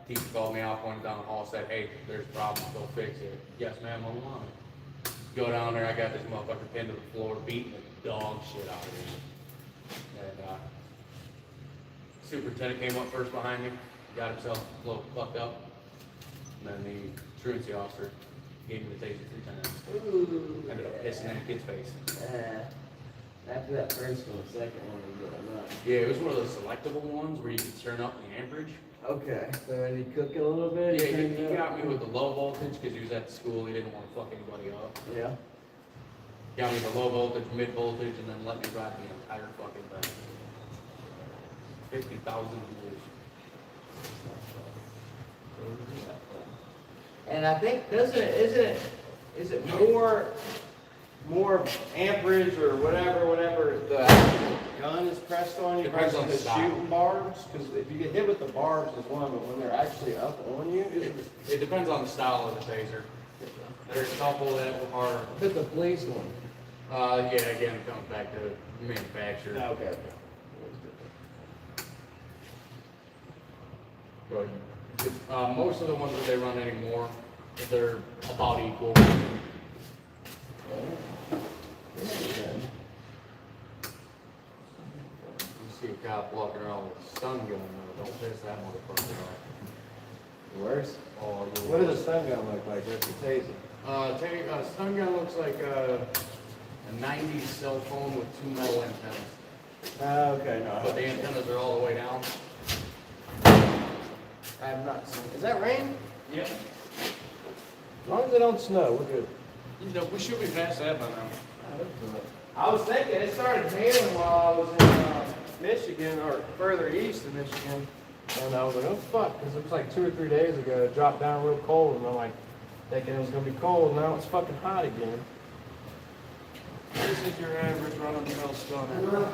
teacher called me out, pointed down the hall, said, "Hey, there's problems, go fix it." "Yes, ma'am, I'm on it." Go down there, I got this motherfucker pinned to the floor, beating the dog shit out of him. And superintendent came up first behind me, got himself a little fucked up. And then the truancy officer gave me the taser 3 times. Ooh. Ended up pissing in the kid's face. After that first one, the second one was good enough. Yeah, it was one of those selectable ones where you could turn up the amperage. Okay, so when you cook it a little bit? Yeah, turn he it up? got me with the low voltage because he was at the school, he didn't want to fuck anybody up. Yeah. Got me the low voltage, mid voltage, and then let me ride the entire fucking thing. 50,000 years. And I think is it more amperage or whatever the actual gun is pressed on you Depends versus on the the style. shooting barbs? Because if you get hit with the barbs is one, but when they're actually up on you, It depends on the style of the taser. There's a couple that are, hit the police one. yeah, again, it comes back to manufacturer. Okay. But most of the ones that they run anymore, they're about equal. You see a cop walking around with a stun gun, though. Don't piss that motherfucker off. Worse. Oh, you What does a stun gun look like? Just a taser. Stun gun looks like a 90s cell phone with 2 metal antennas. Okay, no. But the antennas are all the way down. I have not seen. Is that rain? Yeah. As long as it don't snow, we're good. You know, we should be past that by now. I was thinking it started hailing while I was in Michigan or further east of Michigan, and I was like, oh fuck, because it was like 2 or 3 days ago. It dropped down real cold, and I'm like thinking it was gonna be cold. Now it's fucking hot again. This is your average run-of-the-mill stunner.